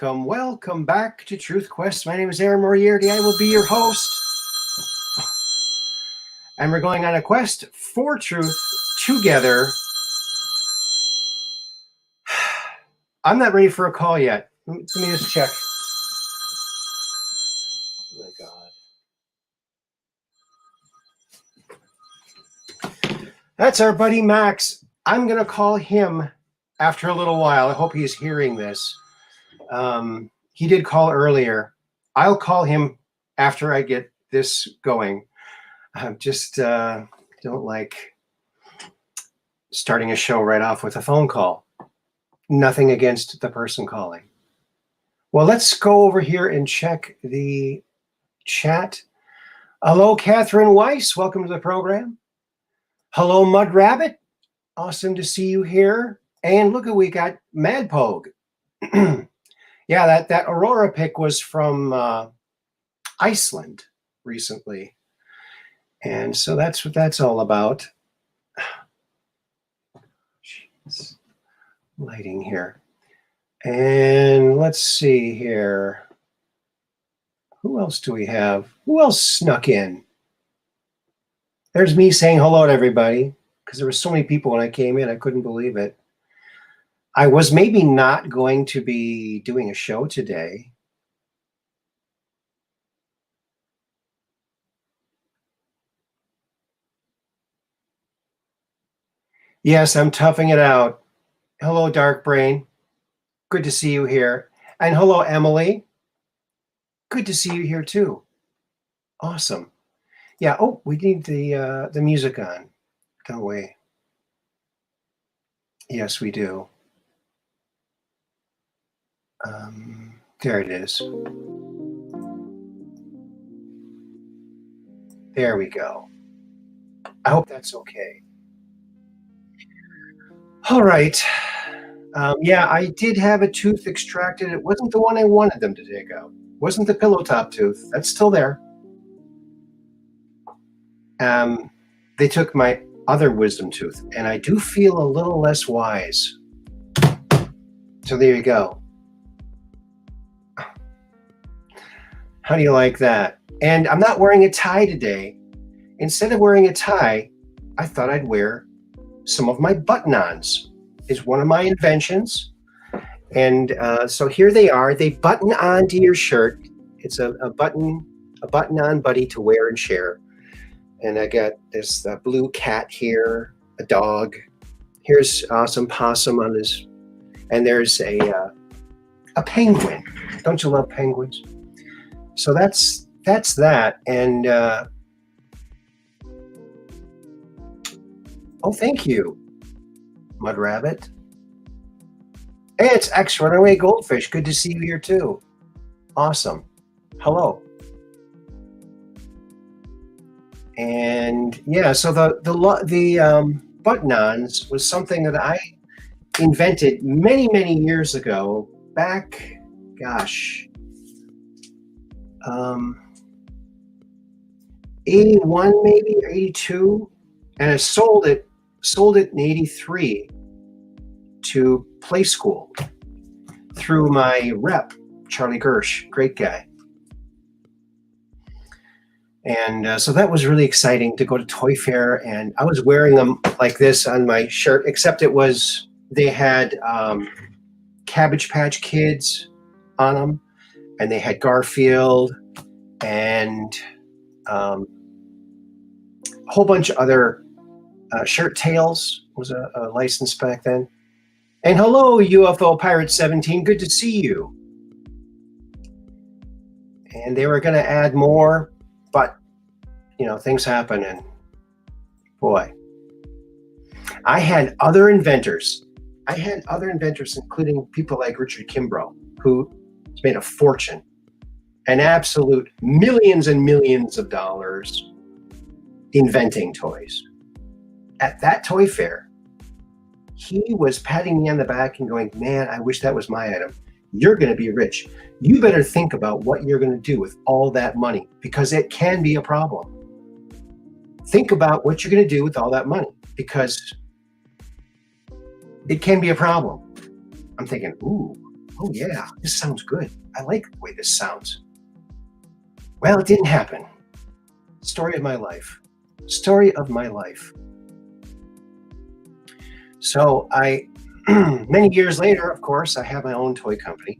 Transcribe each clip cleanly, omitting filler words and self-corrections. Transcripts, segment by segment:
Welcome back to Truth Quest. My name is Aaron Moriarity. I will be your host. And we're going on a quest for truth together. I'm not ready for a call yet. Let me just check. Oh my God. That's our buddy Max. I'm going to call him after a little while. I hope he's hearing this. He did call earlier. I'll call him after I get this going. I just don't like starting a show right off with a phone call. Nothing against the person calling. Well, let's go over here and check the chat. Hello, Catherine Weiss. Welcome to the program. Hello, Mud Rabbit. Awesome to see you here. And look, we got Mad Pogue. Yeah, that Aurora pic was from Iceland recently. And so that's what that's all about. Jeez. Lighting here. And let's see here. Who else do we have? Who else snuck in? There's me saying hello to everybody, because there were so many people when I came in, I couldn't believe it. I was maybe not going to be doing a show today. Yes, I'm toughing it out. Hello, Dark Brain. Good to see you here. And hello, Emily. Good to see you here too. Awesome. Yeah. Oh, we need the music on, don't we? Yes, we do. There it is. There we go. I hope that's okay. All right. Yeah, I did have a tooth extracted. It wasn't the one I wanted them to take out. It wasn't the pillow top tooth. That's still there. They took my other wisdom tooth, and I do feel a little less wise. So there you go. How do you like that? And I'm not wearing a tie today. Instead of wearing a tie, I thought I'd wear some of my button-ons. It's one of my inventions. And so here they are. They button onto your shirt. It's a button-on buddy to wear and share. And I got this blue cat here, a dog. Here's some possum on his, and there's a penguin. Don't you love penguins? So that's that. And oh, thank you, Mud Rabbit. Hey, it's X Runaway Goldfish. Good to see you here too. Awesome. Hello. And yeah, so the button-ons was something that I invented many years ago. Back, gosh, 81 maybe, or 82, and I sold it in 83 to Play School through my rep, Charlie Gersh, great guy. And so that was really exciting to go to Toy Fair, and I was wearing them like this on my shirt, except they had Cabbage Patch Kids on them, and they had Garfield and a whole bunch of other Shirt Tails was a license back then. And hello, UFO Pirate 17, good to see you. And they were going to add more, but you know, things happen, and boy, I had other inventors, including people like Richard Kimbrough, who made a fortune, an absolute millions and millions of dollars inventing toys. At that toy fair, he was patting me on the back and going, man, I wish that was my item. You're going to be rich. You better think about what you're going to do with all that money, because it can be a problem. Think about what you're going to do with all that money, because it can be a problem. I'm thinking, ooh, oh yeah, this sounds good. I like the way this sounds. Well, it didn't happen. Story of my life. Story of my life. So many years later, of course, I have my own toy company,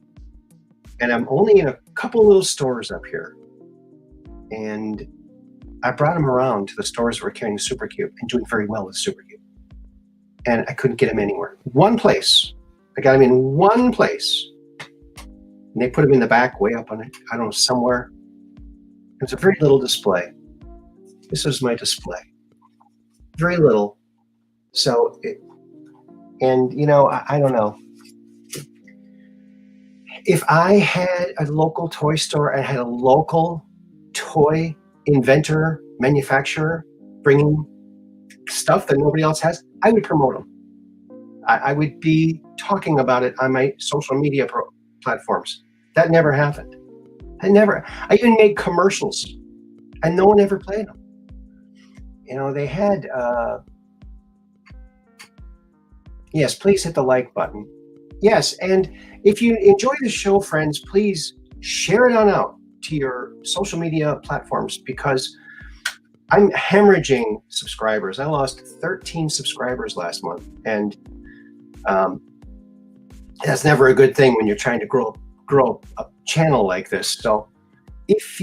and I'm only in a couple little stores up here. And I brought them around to the stores that were carrying the Super Cube and doing very well with Super Cube. And I couldn't get them anywhere. One place. I got them in one place. And they put them in the back, way up on it, I don't know, somewhere. It was a very little display. This was my display. Very little. So, I don't know. If I had a local toy store and had a local toy inventor, manufacturer bringing stuff that nobody else has, I would promote them. I would be talking about it on my social media platforms. That never happened. I even made commercials, and no one ever played them. They had, yes, please hit the like button. Yes, and if you enjoy the show, friends, please share it on out to your social media platforms, because I'm hemorrhaging subscribers. I lost 13 subscribers last month, and that's never a good thing when you're trying to grow a channel like this. So if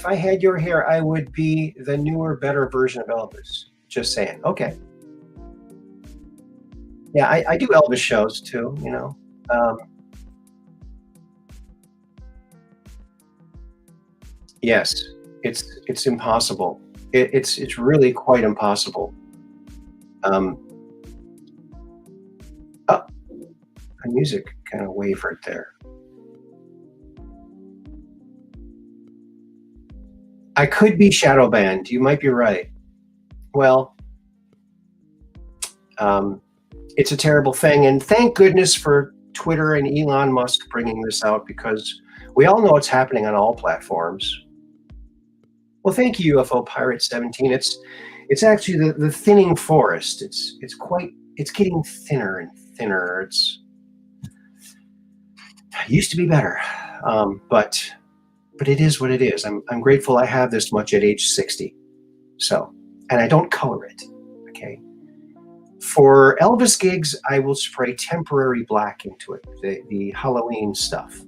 I had your hair, I would be the newer, better version of Elvis. Just saying. Okay. Yeah, I do Elvis shows too, yes, it's impossible. It's really quite impossible. Oh, my music kind of wavered there. I could be shadow banned. You might be right. Well, it's a terrible thing, and thank goodness for Twitter and Elon Musk bringing this out, because we all know it's happening on all platforms. Well, thank you, UFO Pirate 17. It's actually the thinning forest. It's getting thinner and thinner. It used to be better, but it is what it is. I'm grateful I have this much at age 60. So, and I don't color it. Okay. For Elvis gigs, I will spray temporary black into it, the Halloween stuff.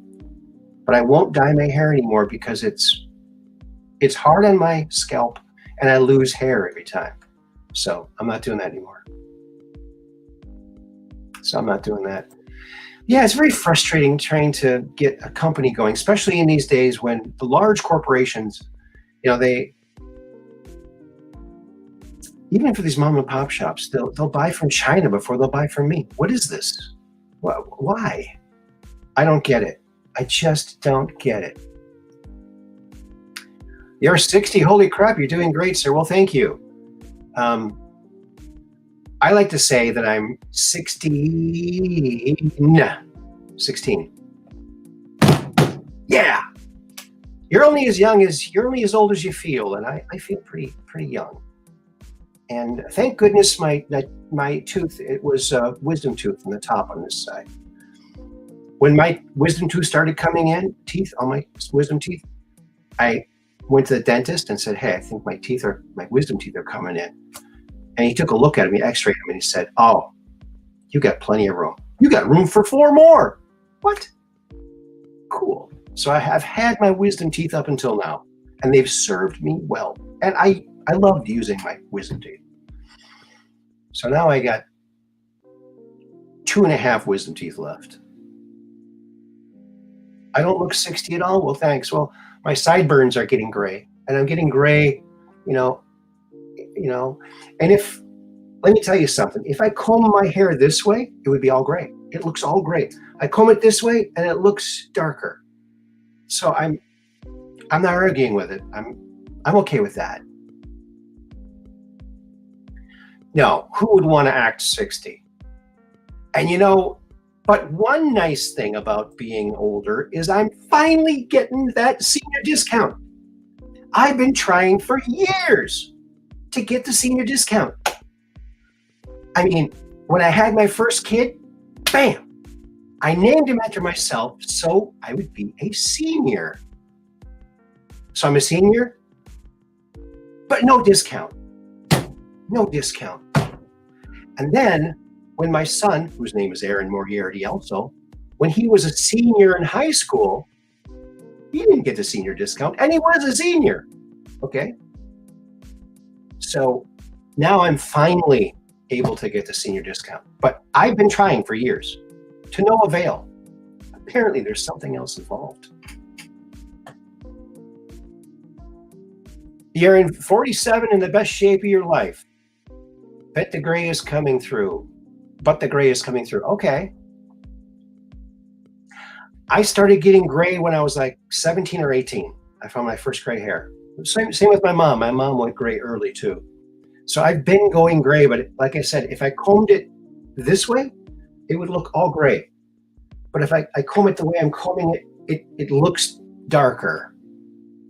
But I won't dye my hair anymore, because it's hard on my scalp, and I lose hair every time. So I'm not doing that anymore. Yeah, it's very frustrating trying to get a company going, especially in these days when the large corporations, even for these mom and pop shops, they'll buy from China before they'll buy from me. What is this? Why? I don't get it. I just don't get it. You're 60. Holy crap, you're doing great, sir. Well, thank you. I like to say that I'm 16. Yeah. You're only as old as you feel, and I feel pretty young. And thank goodness my tooth, it was a wisdom tooth on the top on this side. When my wisdom tooth started coming in, all my wisdom teeth, I went to the dentist and said, hey, I think my wisdom teeth are coming in. And he took a look at me, x-rayed them, and he said, oh, you got plenty of room. You got room for 4 more. What? Cool. So I have had my wisdom teeth up until now, and they've served me well. And I loved using my wisdom teeth. So now I got 2.5 wisdom teeth left. I don't look 60 at all. Well, thanks. Well, my sideburns are getting gray, and I'm getting gray, and let me tell you something. If I comb my hair this way, it would be all gray. It looks all gray. I comb it this way, and it looks darker. So I'm not arguing with it. I'm okay with that. No, who would want to act 60? And but one nice thing about being older is I'm finally getting that senior discount. I've been trying for years to get the senior discount. I mean, when I had my first kid, bam, I named him after myself so I would be a senior. So I'm a senior, but no discount. No discount. And then when my son, whose name is Aaron Moriarity also, when he was a senior in high school, he didn't get the senior discount, and he was a senior. Okay? So now I'm finally able to get the senior discount. But I've been trying for years to no avail. Apparently there's something else involved. You're in 47 in the best shape of your life. Bet the gray is coming through. But the gray is coming through. Okay. I started getting gray when I was like 17 or 18. I found my first gray hair. Same with my mom. My mom went gray early too. So I've been going gray, but like I said, if I combed it this way, it would look all gray. But if I comb it the way I'm combing it, it looks darker.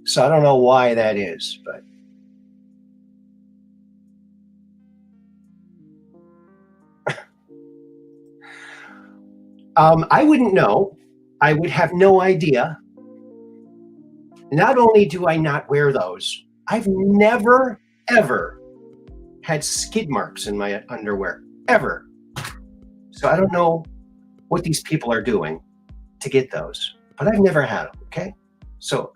So I don't know why that is, but I wouldn't know. I would have no idea. Not only do I not wear those, I've never, ever had skid marks in my underwear, ever. So I don't know what these people are doing to get those, but I've never had them, okay? So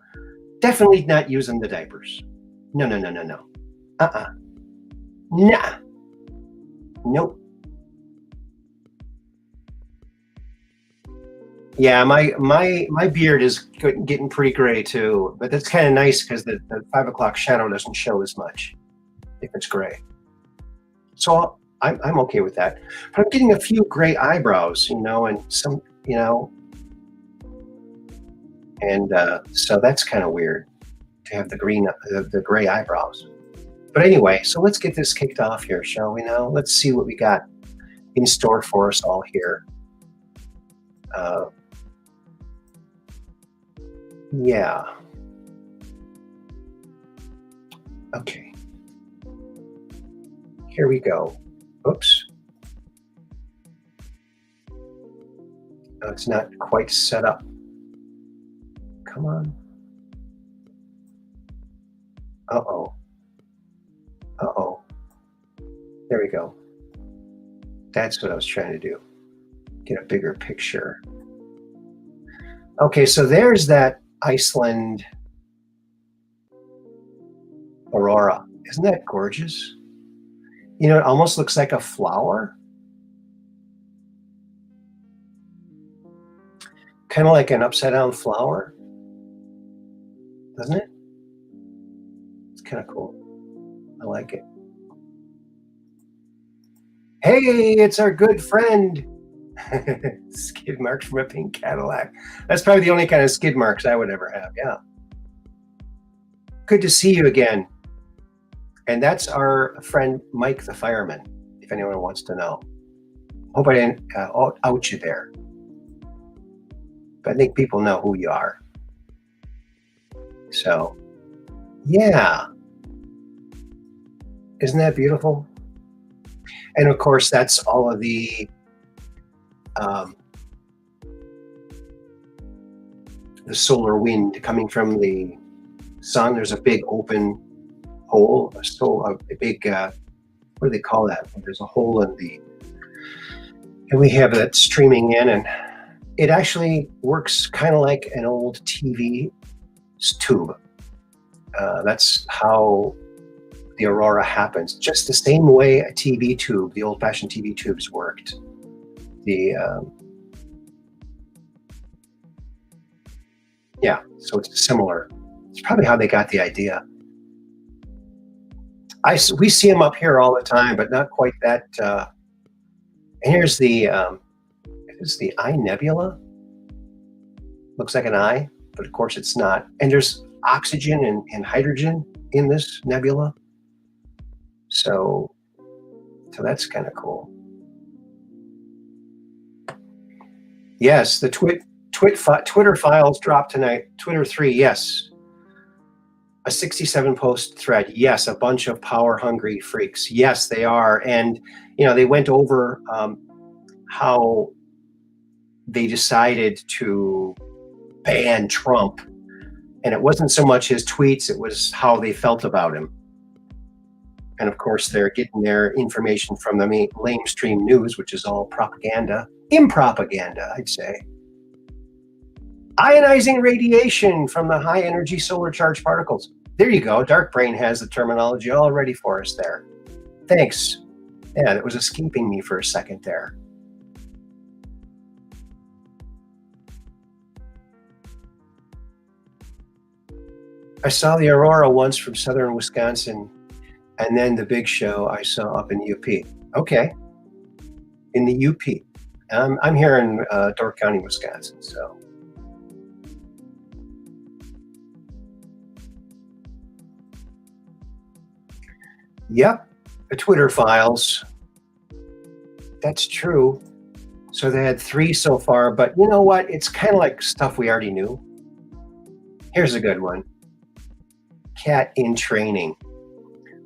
definitely not using the diapers. No. Nah. Nope. Yeah, my beard is getting pretty gray too, but that's kind of nice because the 5 o'clock shadow doesn't show as much if it's gray. So I'm okay with that. But I'm getting a few gray eyebrows, and some, and so that's kind of weird to have the gray eyebrows. But anyway, so let's get this kicked off here, shall we now? Let's see what we got in store for us all here. Yeah. Okay. Here we go. Oops. No, it's not quite set up. Come on. Uh-oh. Uh-oh. There we go. That's what I was trying to do. Get a bigger picture. Okay, so there's that Iceland aurora. Isn't that gorgeous? It almost looks like a flower. Kind of like an upside down flower. Doesn't it? It's kind of cool. I like it. Hey, it's our good friend. Skid marks from a pink Cadillac. That's probably the only kind of skid marks I would ever have. Yeah. Good to see you again. And that's our friend Mike the fireman, if anyone wants to know. Hope I didn't out you there. But I think people know who you are. So, yeah. Isn't that beautiful? And of course, that's all of the solar wind coming from the sun. There's a big open hole, a big, what do they call that? There's a hole and we have that streaming in, and it actually works kind of like an old TV tube. That's how the aurora happens, just the same way a TV tube, the old-fashioned TV tubes worked. Yeah, so it's similar. It's probably how they got the idea. We see them up here all the time, but not quite that. And here's the Eye Nebula. Looks like an eye, but of course it's not. And there's oxygen and hydrogen in this nebula. So So that's kind of cool. Yes, the Twitter files dropped tonight. Twitter 3, yes. A 67 post thread. Yes, a bunch of power hungry freaks. Yes, they are. And, they went over how they decided to ban Trump. And it wasn't so much his tweets, it was how they felt about him. And of course, they're getting their information from the lamestream news, which is all propaganda. Impropaganda, I'd say. Ionizing radiation from the high energy solar charged particles. There you go. Dark Brain has the terminology all ready for us there. Thanks. Yeah, that was escaping me for a second there. I saw the aurora once from southern Wisconsin, and then the big show I saw up in the UP. Okay. In the UP. I'm here in Door County, Wisconsin, so. Yep, the Twitter files. That's true. So they had 3 so far, but you know what? It's kind of like stuff we already knew. Here's a good one. Cat in training.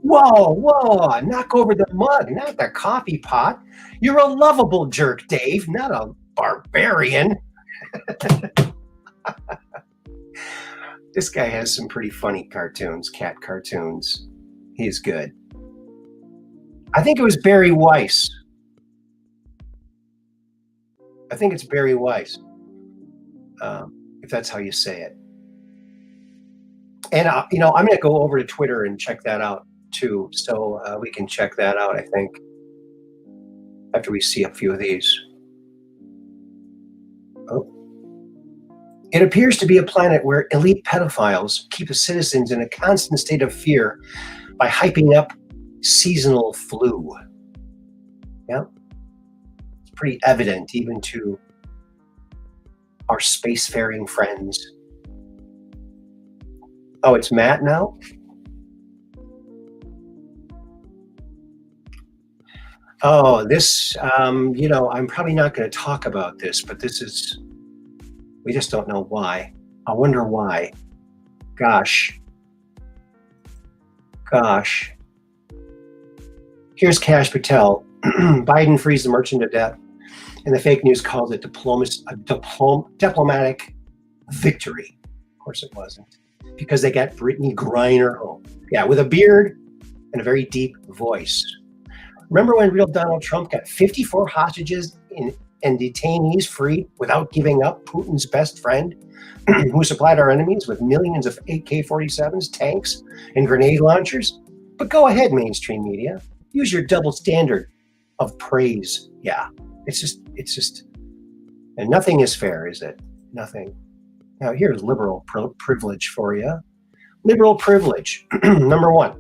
Whoa, knock over the mug, not the coffee pot. You're a lovable jerk, Dave, not a barbarian. This guy has some pretty funny cartoons, cat cartoons. He's good. I think it was Barry Weiss. I think it's Barry Weiss, if that's how you say it. And, I'm going to go over to Twitter and check that out, too. So we can check that out, I think, after we see a few of these. Oh. It appears to be a planet where elite pedophiles keep the citizens in a constant state of fear by hyping up seasonal flu. Yeah. It's pretty evident even to our spacefaring friends. Oh, it's Matt now? Oh, this, I'm probably not going to talk about this, but we just don't know why. I wonder why. Gosh. Here's Kash Patel. Biden frees the merchant to death, and the fake news calls it diplomatic victory. Of course it wasn't, because they got Brittany Griner home. Yeah, with a beard and a very deep voice. Remember when real Donald Trump got 54 hostages and detainees freed without giving up Putin's best friend, who supplied our enemies with millions of AK-47s, tanks, and grenade launchers? But go ahead, mainstream media. Use your double standard of praise. Yeah, it's just, and nothing is fair, is it? Nothing. Now, here's liberal privilege for you. Liberal privilege. Number 1,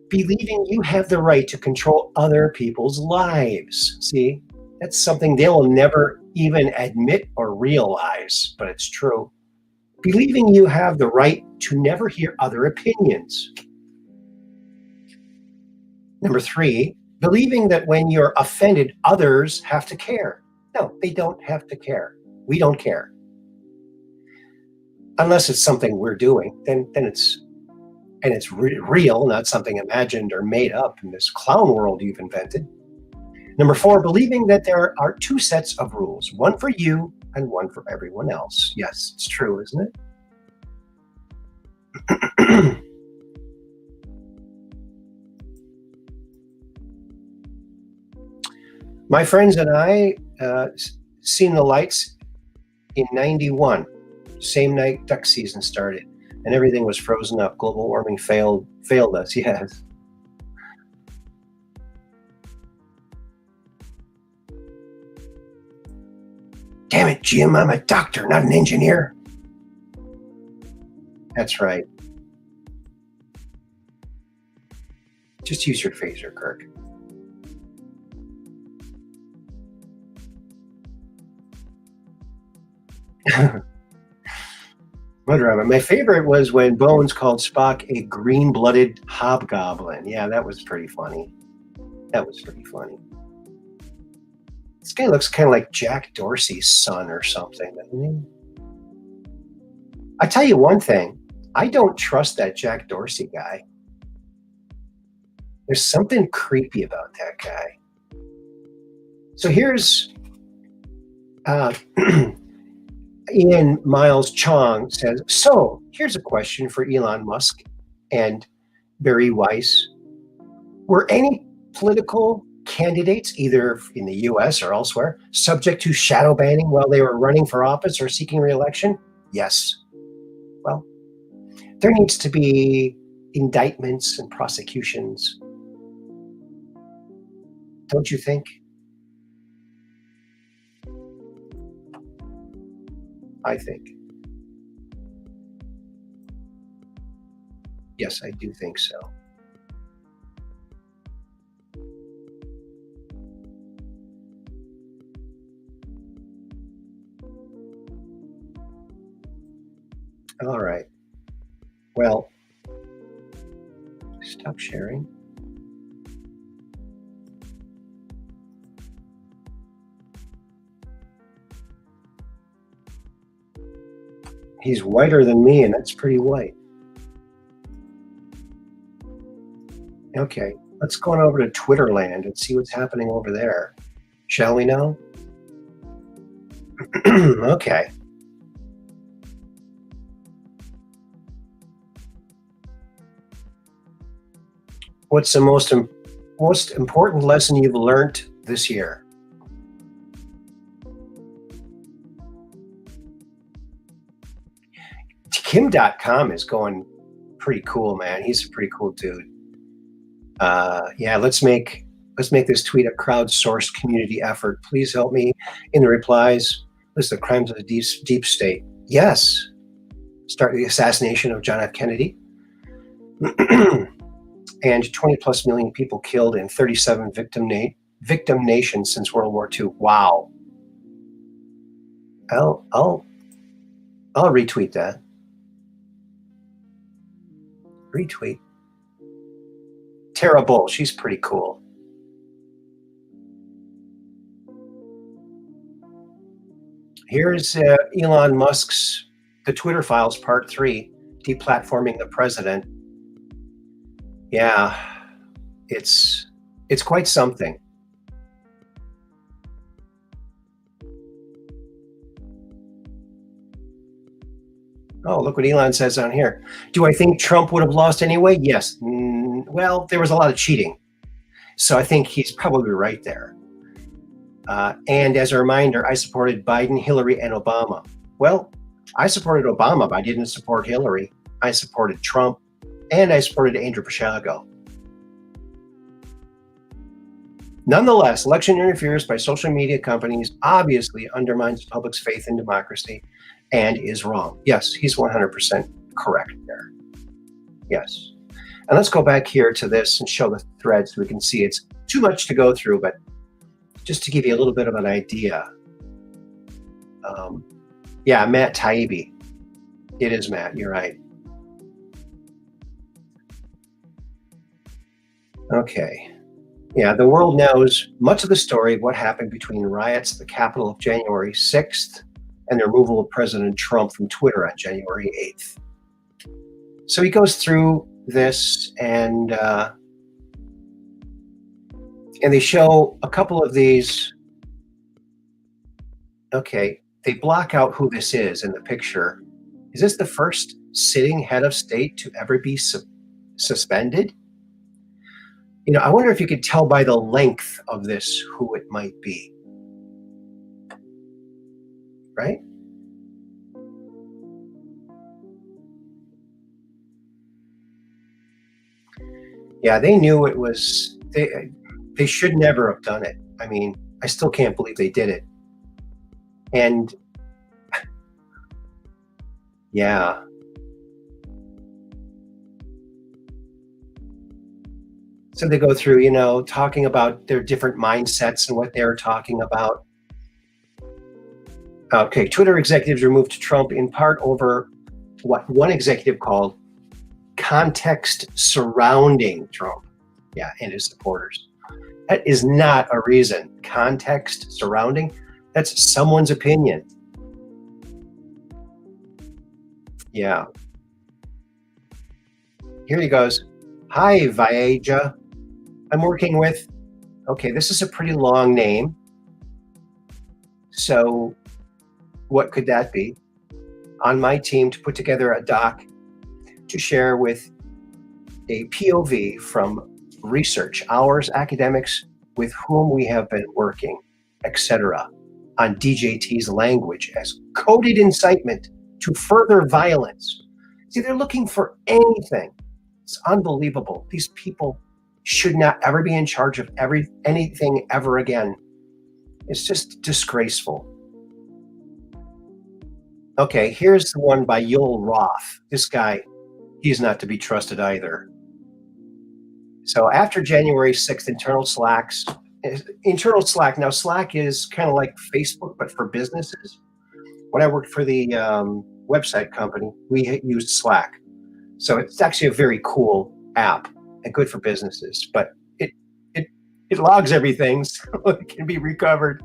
believing you have the right to control other people's lives. See, that's something they will never even admit or realize, but it's true. Believing you have the right to never hear other opinions. Number 3, believing that when you're offended, others have to care. No, they don't have to care. We don't care. Unless it's something we're doing, then it's real, not something imagined or made up in this clown world you've invented. Number 4, believing that there are 2 sets of rules, one for you and one for everyone else. Yes, it's true, isn't it? My friends and I seen the lights in '91, same night duck season started, and everything was frozen up. Global warming failed us. Yes. Damn it, Jim! I'm a doctor, not an engineer. That's right. Just use your phaser, Kirk. My favorite was when Bones called Spock a green-blooded hobgoblin. Yeah, that was pretty funny. That was pretty funny. This guy looks kind of like Jack Dorsey's son or something, doesn't he? I tell you one thing, I don't trust that Jack Dorsey guy. There's something creepy about that guy. So here's Ian Miles Chong says, so here's a question for Elon Musk and Barry Weiss. Were any political candidates, either in the US or elsewhere, subject to shadow banning while they were running for office or seeking re-election? Yes. Well, there needs to be indictments and prosecutions. Don't you think? I think. Yes, I do think so. All right. Well, stop sharing. He's whiter than me, and that's pretty white. Okay, let's go on over to Twitter land and see what's happening over there. Shall we now? Okay. What's the most important lesson you've learned this year? Kim.com is going pretty cool, man. He's a pretty cool dude. Yeah, let's make this tweet a crowdsourced community effort. Please help me in the replies. List the crimes of the deep state. Yes. Start the assassination of John F. Kennedy. And 20 plus million people killed in 37 victim nations since World War II. Wow. I'll retweet that. Retweet. Tara Bull, she's pretty cool. Here's Elon Musk's The Twitter Files Part 3, Deplatforming the President. Yeah, it's quite something. Oh, look what Elon says on here. Do I think Trump would have lost anyway? Yes. Well, there was a lot of cheating. So I think he's probably right there. And as a reminder, I supported Biden, Hillary, and Obama. Well, I supported Obama, but I didn't support Hillary. I supported Trump, and I supported Andrew Pashago. Nonetheless, election interference by social media companies obviously undermines the public's faith in democracy and is wrong. Yes, he's 100% correct there. Yes. And let's go back here to this and show the thread so we can see. It's too much to go through, but just to give you a little bit of an idea. Yeah, Matt Taibbi. It is Matt, you're right. Okay. Yeah, the world knows much of the story of what happened between riots at the Capitol of January 6th and the removal of President Trump from Twitter on January 8th. So he goes through this and they show a couple of these. Okay, they block out who this is in the picture. Is this the first sitting head of state to ever be suspended? You know, I wonder if you could tell by the length of this who it might be. Right? Yeah, they knew it was, they should never have done it. I mean, I still can't believe they did it. And yeah. So they go through, you know, talking about their different mindsets and what they're talking about. Okay, Twitter executives removed Trump in part over what one executive called context surrounding Trump, yeah, and his supporters. That is not a reason. Context surrounding, that's someone's opinion. Yeah. Here he goes. Hi, Viaja. I'm working with, okay, this is a pretty long name. So what could that be? On my team to put together a doc to share with a POV from research, ours, academics with whom we have been working, etc., on DJT's language as coded incitement to further violence. See, they're looking for anything. It's unbelievable. These people should not ever be in charge of anything ever again. It's just disgraceful. Okay, here's the one by Yoel Roth. This guy, he's not to be trusted either. So after January 6th, internal Slack. Now, Slack is kind of like Facebook, but for businesses. When I worked for the website company, we used Slack. So it's actually a very cool app and good for businesses, but it logs everything so it can be recovered.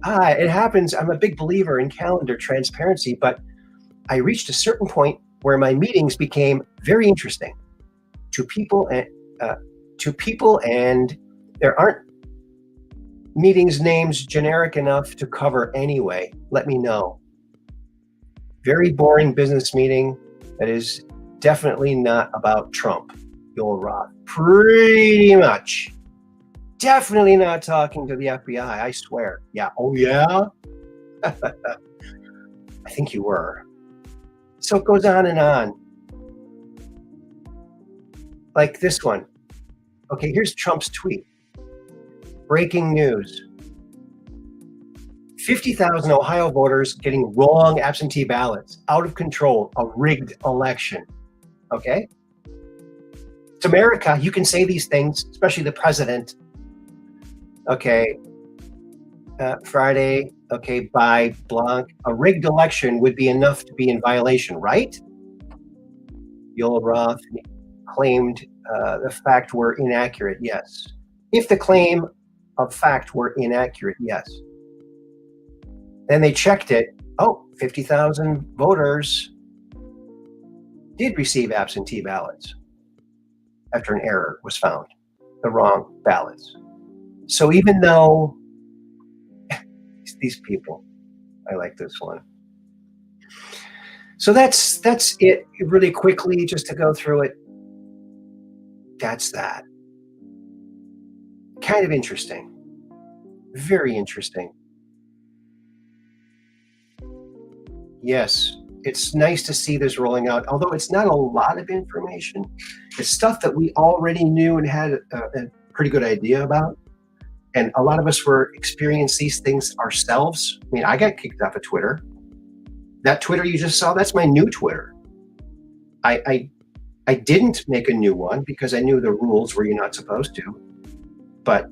It happens. I'm a big believer in calendar transparency, but I reached a certain point where my meetings became very interesting to people, and there aren't meetings names generic enough to cover anyway. Let me know. Very boring business meeting that is definitely not about Trump. Yoel Roth. Pretty much. Definitely not talking to the FBI, I swear. Yeah. Oh, yeah? I think you were. So it goes on and on. Like this one. Okay, here's Trump's tweet. Breaking news. 50,000 Ohio voters getting wrong absentee ballots. Out of control. A rigged election. Okay? It's America. You can say these things, especially the president. Okay. Friday. Okay, by Blanc. A rigged election would be enough to be in violation, right? Yoel Roth claimed the fact were inaccurate, yes. If the claim of fact were inaccurate, yes. Then they checked it. Oh, 50,000 voters did receive absentee ballots after an error was found, the wrong ballots. So even though these people, I like this one. So that's it really quickly, just to go through it. That's that. Kind of interesting. Very interesting. Yes, it's nice to see this rolling out, although it's not a lot of information. It's stuff that we already knew and had a pretty good idea about. And a lot of us were experiencing these things ourselves. I mean, I got kicked off of Twitter. That Twitter you just saw, that's my new Twitter. I didn't make a new one because I knew the rules were you're not supposed to. But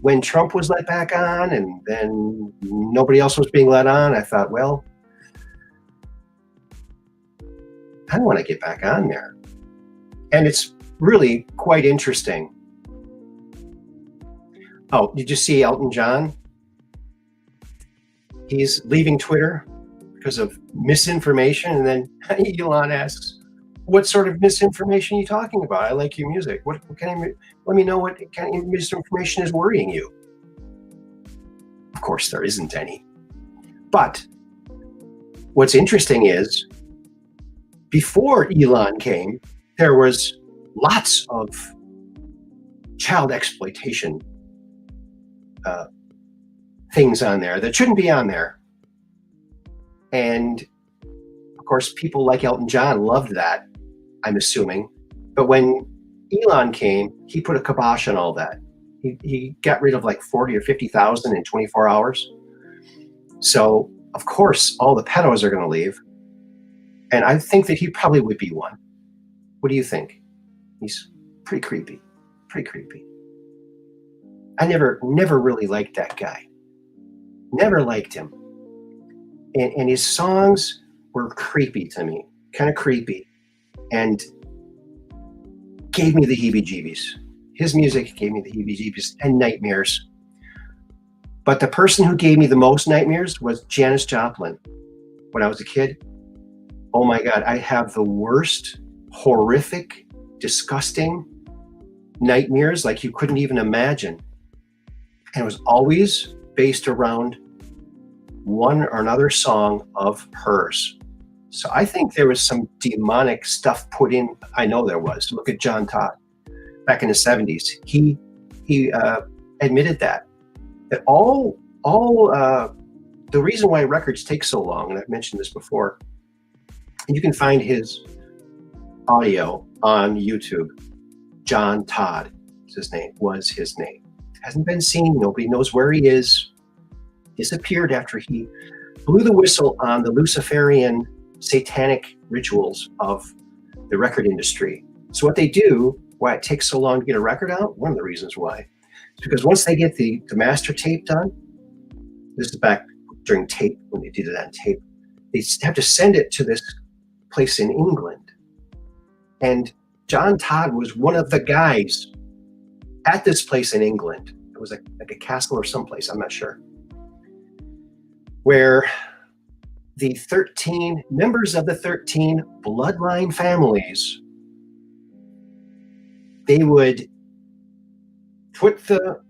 when Trump was let back on and then nobody else was being let on, I thought, well, I want to get back on there. And it's really quite interesting. Oh, did you see Elton John? He's leaving Twitter because of misinformation. And then Elon asks, what sort of misinformation are you talking about? I like your music. What kind of, let me know what kind of misinformation is worrying you. Of course, there isn't any. But what's interesting is, before Elon came, there was lots of child exploitation things on there that shouldn't be on there. And of course, people like Elton John loved that, I'm assuming. But when Elon came, he put a kibosh on all that. He got rid of like 40 or 50,000 in 24 hours. So of course, all the pedos are going to leave. And I think that he probably would be one. What do you think? He's pretty creepy. Pretty creepy. I never really liked that guy. Never liked him. And his songs were creepy to me. Kind of creepy. And gave me the heebie-jeebies. His music gave me the heebie-jeebies and nightmares. But the person who gave me the most nightmares was Janis Joplin. When I was a kid, oh my God, I have the worst, horrific, disgusting nightmares like you couldn't even imagine. And it was always based around one or another song of hers. So I think there was some demonic stuff put in. I know there was. Look at John Todd back in the 70s. He admitted that all the reason why records take so long, and I've mentioned this before, and you can find his audio on YouTube. John Todd was his name. Hasn't been seen. Nobody knows where he is. Disappeared after he blew the whistle on the Luciferian satanic rituals of the record industry. So what they do, why it takes so long to get a record out, one of the reasons why, is because once they get the master tape done, this is back during tape, when they did it on tape, they have to send it to this place in England. And John Todd was one of the guys at this place in England. It was like a castle or someplace, I'm not sure, where the 13 members of the 13 bloodline families, they would put the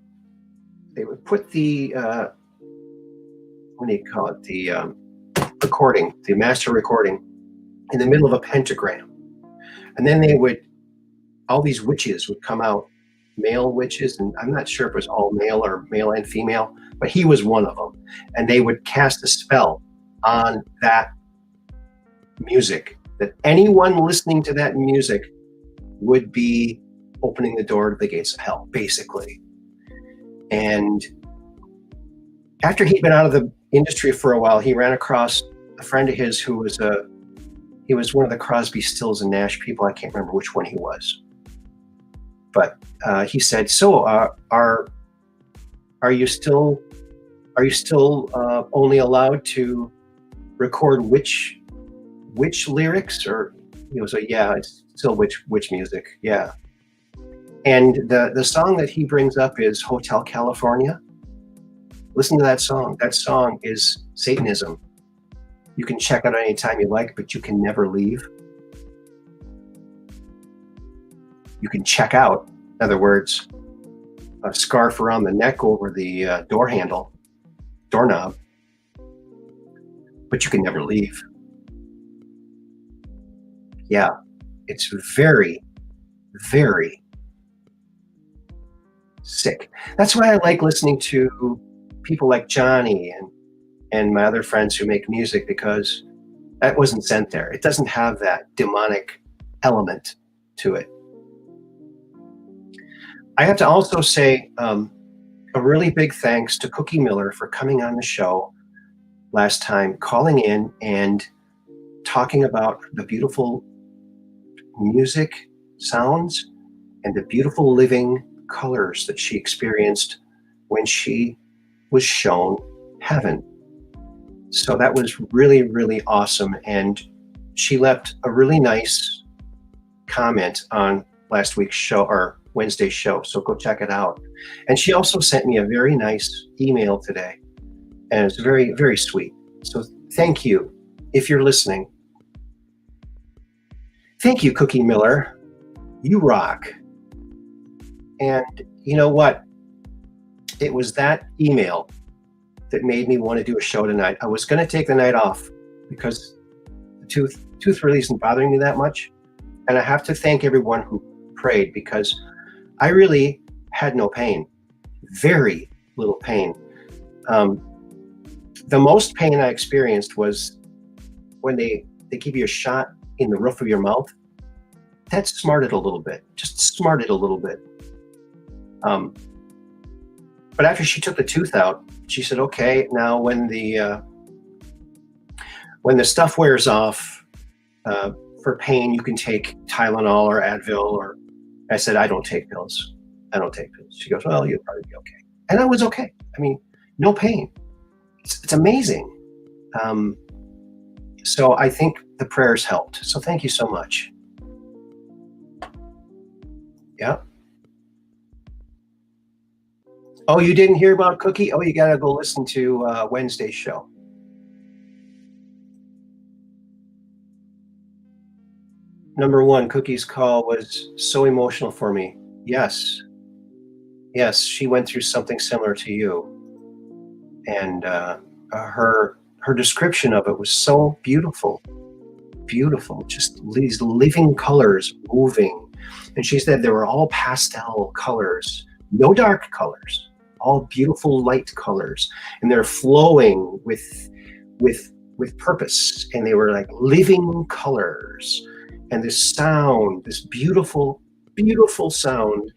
what do you call it, the recording, the master recording, in the middle of a pentagram. And then all these witches would come out, male witches, and I'm not sure if it was all male or male and female, but he was one of them. And they would cast a spell on that music, that anyone listening to that music would be opening the door to the gates of hell, basically. And after he'd been out of the industry for a while, he ran across a friend of his who was he was one of the Crosby, Stills and Nash people. I can't remember which one he was, but he said, "So, are you still only allowed to record which lyrics?" Or he was like, "Yeah, it's still which music, yeah." And the song that he brings up is Hotel California. Listen to that song. That song is Satanism. You can check out anytime you like, but you can never leave. You can check out, in other words, a scarf around the neck over the doorknob, but you can never leave. Yeah, it's very, very sick. That's why I like listening to people like Johnny and my other friends who make music, because that wasn't sent there. It doesn't have that demonic element to it. I have to also say a really big thanks to Cookie Miller for coming on the show last time, calling in and talking about the beautiful music sounds and the beautiful living colors that she experienced when she was shown heaven. So that was really, really awesome. And she left a really nice comment on last week's show, or Wednesday's show. So go check it out. And she also sent me a very nice email today. And it's very, very sweet. So thank you, if you're listening. Thank you, Cookie Miller. You rock. And you know what? It was that email that made me want to do a show tonight. I was going to take the night off because the tooth really isn't bothering me that much. And I have to thank everyone who prayed, because I really had no pain, very little pain. The most pain I experienced was when they give you a shot in the roof of your mouth. That smarted a little bit, just smarted a little bit. But after she took the tooth out, she said, "Okay, now when the stuff wears off, for pain, you can take Tylenol or Advil." Or I said, "I don't take pills. I don't take pills." She goes, "Well, you'll probably be okay." And I was okay. I mean, no pain. It's amazing. So I think the prayers helped. So thank you so much. Yeah. Oh, you didn't hear about Cookie? Oh, you got to go listen to Wednesday's show. Number one, Cookie's call was so emotional for me. Yes. Yes, she went through something similar to you. And her description of it was so beautiful. Beautiful. Just these living colors moving. And she said they were all pastel colors, no dark colors, all beautiful light colors. And they're flowing with purpose. And they were like living colors. And this sound, this beautiful, beautiful sound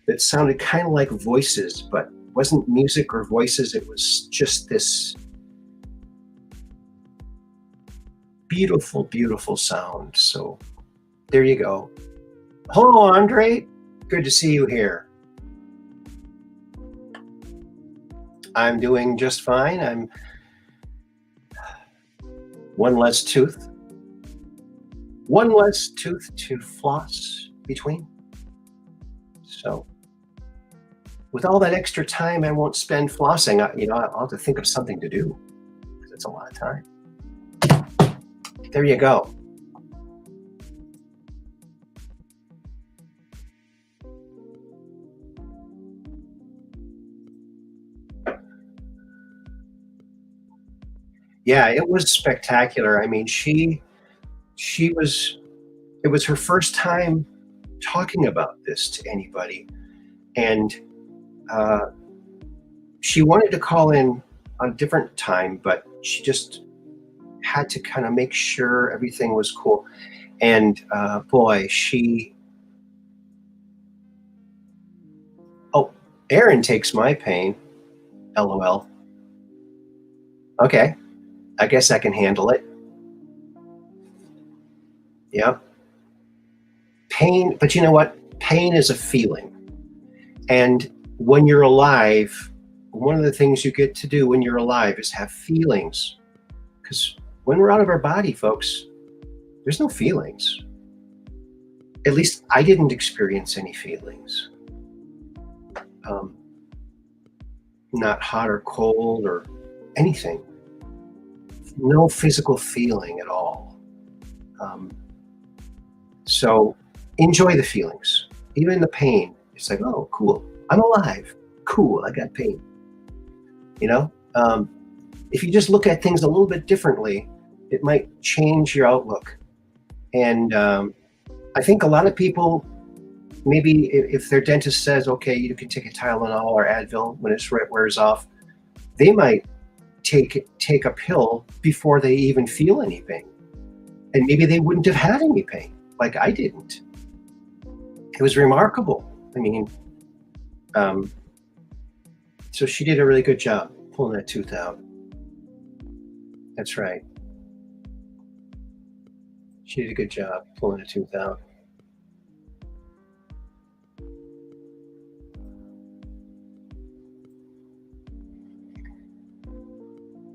that sounded kind of like voices, but wasn't music or voices. It was just this beautiful, beautiful sound. So there you go. Hello, Andre. Good to see you here. I'm doing just fine. I'm one less tooth to floss between. So with all that extra time I won't spend flossing, I'll have to think of something to do because it's a lot of time. There you go. Yeah, it was spectacular. I mean, it was her first time talking about this to anybody. And she wanted to call in on a different time, but she just had to kind of make sure everything was cool. And boy, Aaron takes my pain. LOL. Okay, I guess I can handle it. Yeah. Pain, but you know what? Pain is a feeling. And when you're alive, one of the things you get to do when you're alive is have feelings. Because when we're out of our body, folks, there's no feelings. At least I didn't experience any feelings. Not hot or cold or anything. No physical feeling at all. So enjoy the feelings, even the pain. It's like, oh, cool. I'm alive. Cool. I got pain. If you just look at things a little bit differently, it might change your outlook. And I think a lot of people, maybe if their dentist says, okay, you can take a Tylenol or Advil when it wears off, they might take a pill before they even feel any pain. And maybe they wouldn't have had any pain, like I didn't. It was remarkable. I mean, so she did a really good job pulling that tooth out. That's right. She did a good job pulling the tooth out.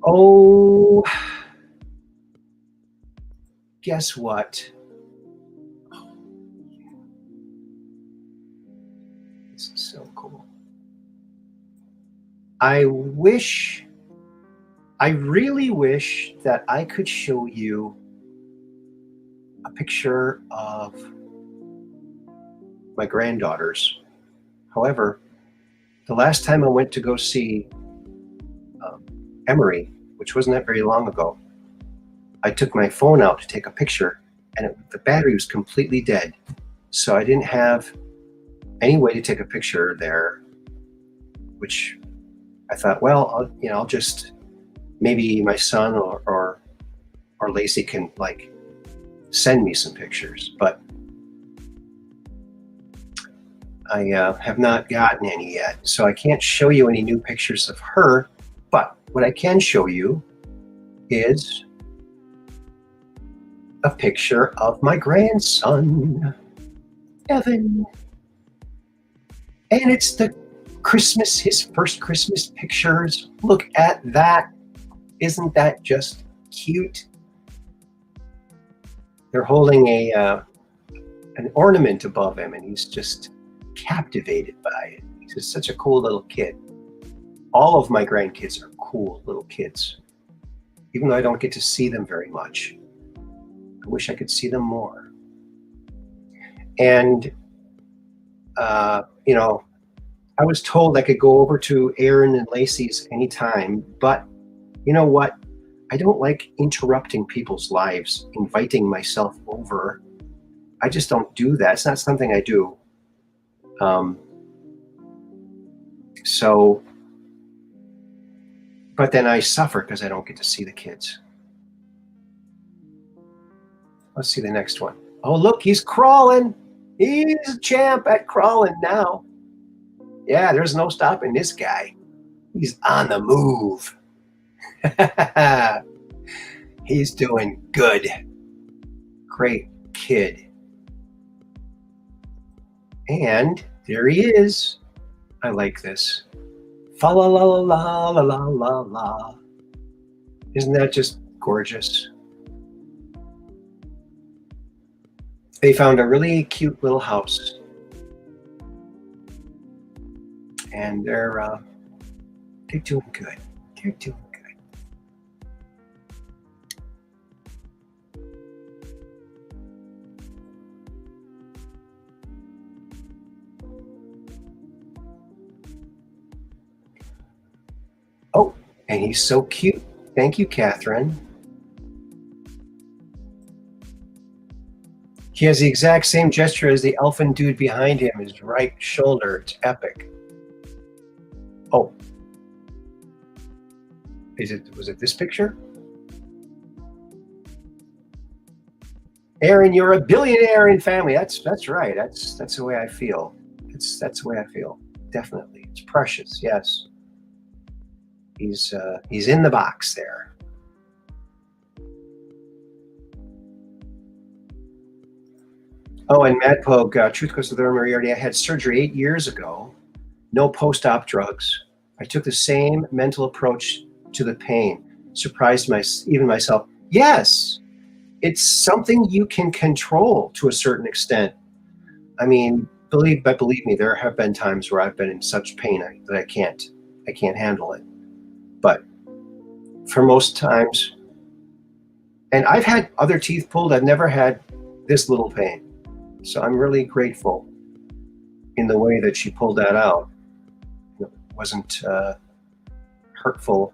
Oh, guess what? This is so cool. I really wish that I could show you a picture of my granddaughters. However, the last time I went to go see Emery, which wasn't that very long ago, I took my phone out to take a picture and the battery was completely dead. So I didn't have any way to take a picture there, which I thought, well, I'll just, maybe my son or Lacey can like send me some pictures, but I have not gotten any yet. So I can't show you any new pictures of her, but what I can show you is a picture of my grandson, Evan. And it's his first Christmas pictures. Look at that. Isn't that just cute? They're holding an ornament above him and he's just captivated by it. He's just such a cool little kid. All of my grandkids are cool little kids, even though I don't get to see them very much. I wish I could see them more. And, you know, I was told I could go over to Aaron and Lacey's anytime, but you know what? I don't like interrupting people's lives, inviting myself over. I just don't do that. It's not something I do. But then I suffer because I don't get to see the kids. Let's see the next one. Oh, look, he's crawling. He's a champ at crawling now. Yeah, there's no stopping this guy. He's on the move. He's doing good. Great kid. And there he is. I like this. Fa la la la la la la la. Isn't that just gorgeous? They found a really cute little house. And they're doing good. They're doing good. Oh, and he's so cute. Thank you, Catherine. He has the exact same gesture as the elfin dude behind him, his right shoulder. It's epic. Oh. Was it this picture? Aaron, you're a billionaire in family. That's right. That's the way I feel. That's the way I feel. Definitely. It's precious, yes. He's in the box there. Oh, and Mad Pogue, Truth Quest with Aaron Moriarty. I had surgery 8 years ago. No post-op drugs. I took the same mental approach to the pain. Surprised even myself. Yes, it's something you can control to a certain extent. I mean, believe me, there have been times where I've been in such pain that I can't handle it. But for most times, and I've had other teeth pulled, I've never had this little pain. So I'm really grateful in the way that she pulled that out. It wasn't hurtful.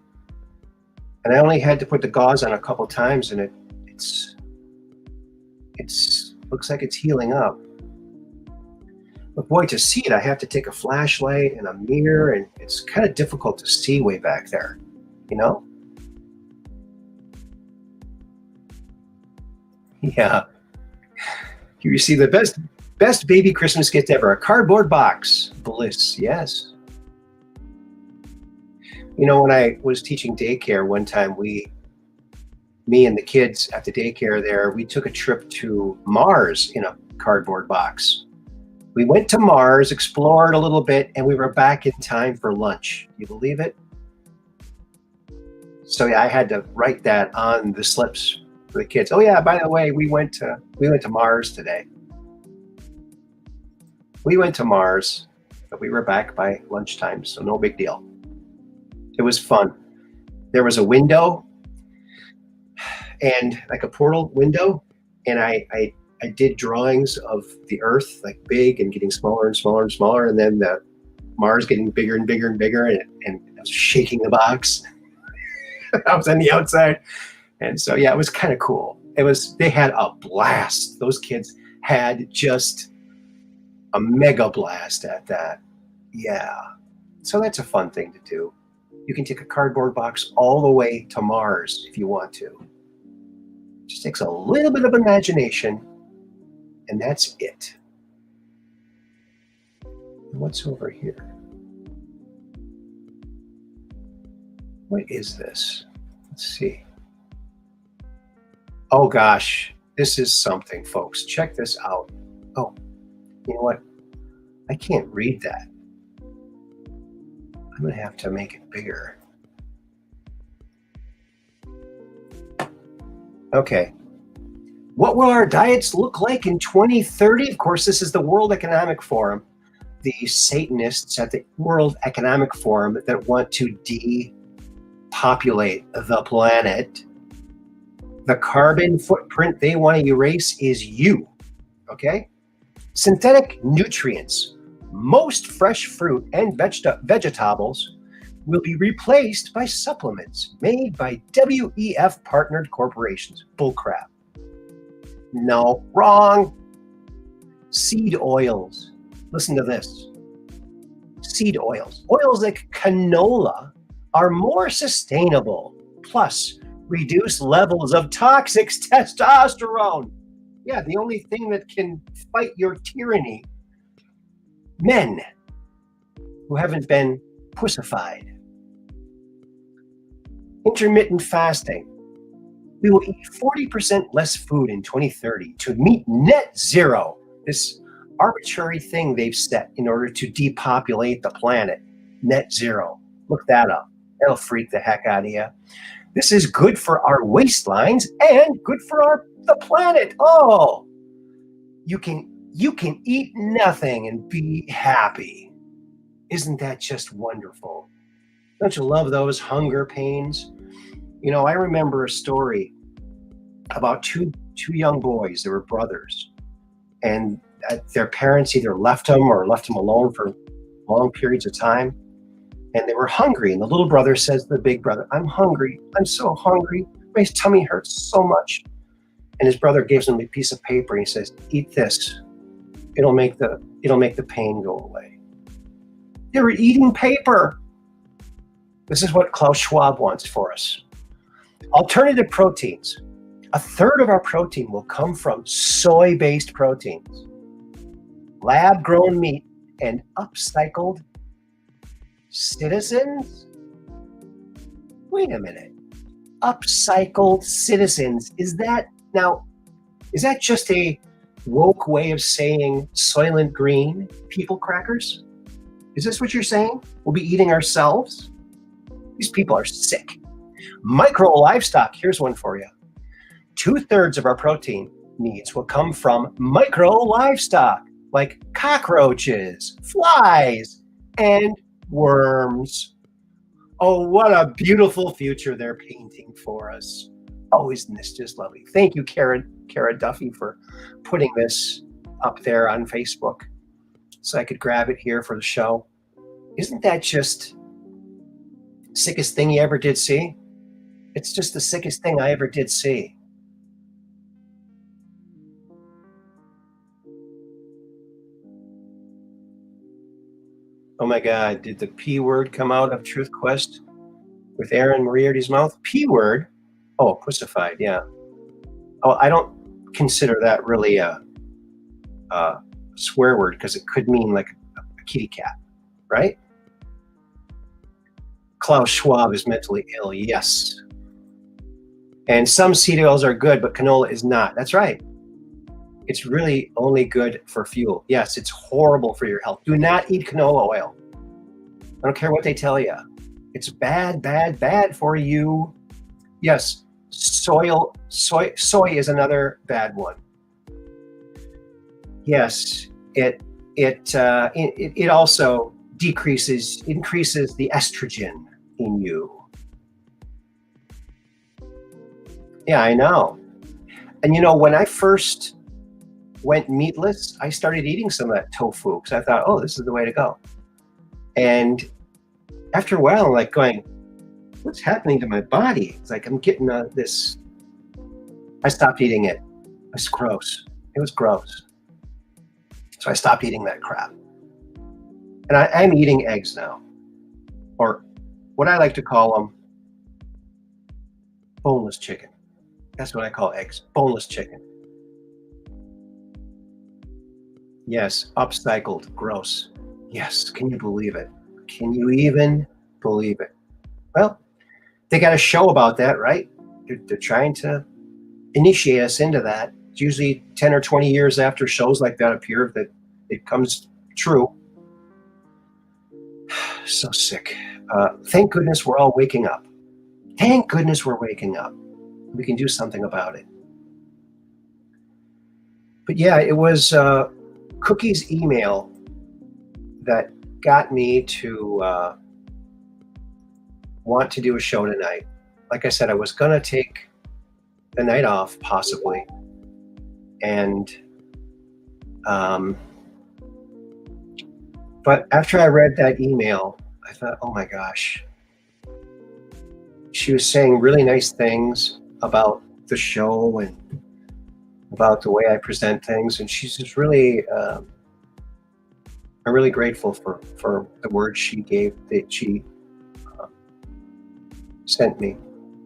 And I only had to put the gauze on a couple times, and it's looks like it's healing up. But boy, to see it, I have to take a flashlight and a mirror, and it's kind of difficult to see way back there, you know? Yeah. You receive the best baby Christmas gift ever, a cardboard box. Bliss, yes. You know, when I was teaching daycare one time, me and the kids at the daycare there, we took a trip to Mars in a cardboard box. We went to Mars, explored a little bit, and we were back in time for lunch. You believe it? So yeah, I had to write that on the slips for the kids. Oh yeah, by the way, we went to Mars today. We went to Mars, but we were back by lunchtime, so no big deal. It was fun. There was a window, and like a portal window, and I did drawings of the Earth, like big and getting smaller and smaller and smaller, and then the Mars getting bigger and bigger and bigger, and I was shaking the box. I was on the outside, and so yeah, it was kind of cool. They had a blast. Those kids had just a mega blast at that. Yeah, so that's a fun thing to do. You can take a cardboard box all the way to Mars if you want to. It just takes a little bit of imagination, and that's it. What's over here? What is this? Let's see. Oh gosh, this is something, folks. Check this out. Oh, you know what? I can't read that. I'm gonna have to make it bigger. Okay. What will our diets look like in 2030? Of course, this is the World Economic Forum. the Satanists at the World Economic Forum that want to depopulate the planet. The carbon footprint they want to erase is you, okay? Synthetic nutrients. Most fresh fruit and vegetables will be replaced by supplements made by WEF partnered corporations. Bullcrap. No, wrong. Seed oils. Listen to this. Seed oils. Oils like canola are more sustainable, plus reduce levels of toxic testosterone. Yeah, the only thing that can fight your tyranny. Men who haven't been pussified. Intermittent fasting. We will eat 40% less food in 2030 to meet net zero. This arbitrary thing they've set in order to depopulate the planet. Net zero. Look that up. It'll freak the heck out of you. This is good for our waistlines and good for the planet. Oh, you can eat nothing and be happy. Isn't that just wonderful? Don't you love those hunger pains? You know, I remember a story about two young boys. They were brothers, and their parents either left them alone for long periods of time, and they were hungry. And the little brother says to the big brother, "I'm hungry. I'm so hungry. My tummy hurts so much." And his brother gives him a piece of paper and he says, "Eat this. It'll make the pain go away." They were eating paper. This is what Klaus Schwab wants for us. Alternative proteins. A third of our protein will come from soy-based proteins, lab-grown meat, and upcycled citizens. Wait a minute. Upcycled citizens. Is that just a woke way of saying Soylent Green people crackers? Is this what you're saying? We'll be eating ourselves? These people are sick. Micro livestock. Here's one for you. 2/3 of our protein needs will come from micro livestock, like cockroaches, flies, and worms. Oh, what a beautiful future they're painting for us. Oh, isn't this just lovely? Thank you, Kara Duffy, for putting this up there on Facebook so I could grab it here for the show. Isn't that just sickest thing you ever did see? It's just the sickest thing I ever did see. Oh my God, did the P word come out of Truth Quest with Aaron Moriarty's mouth? P word? Oh, pussified, yeah. Oh, I don't consider that really a swear word because it could mean like a kitty cat, right? Klaus Schwab is mentally ill, yes. And some seed oils are good, but canola is not. That's right. It's really only good for fuel. Yes, it's horrible for your health. Do not eat canola oil. I don't care what they tell you. It's bad, bad, bad for you. Yes, soy is another bad one. Yes, it also increases the estrogen in you. Yeah, I know. And you know, when I first went meatless, I started eating some of that tofu because I thought, oh, this is the way to go. And after a while, I'm like going, what's happening to my body? It's like I'm getting this. I stopped eating it. It's gross. It was gross. So I stopped eating that crap. And I'm eating eggs now, or what I like to call them, boneless chicken. That's what I call eggs, boneless chicken. Yes, upcycled, gross. Yes, can you believe it? Can you even believe it? Well, they got a show about that, right? They're trying to initiate us into that. It's usually 10 or 20 years after shows like that appear that it comes true. So sick. Thank goodness we're all waking up. Thank goodness we're waking up. We can do something about it. But yeah, it was Cookie's email that got me to want to do a show tonight. Like I said, I was going to take the night off, possibly. And, but after I read that email, I thought, oh my gosh. She was saying really nice things about the show and about the way I present things. And she's just really, I'm really grateful for the words she gave, that she sent me.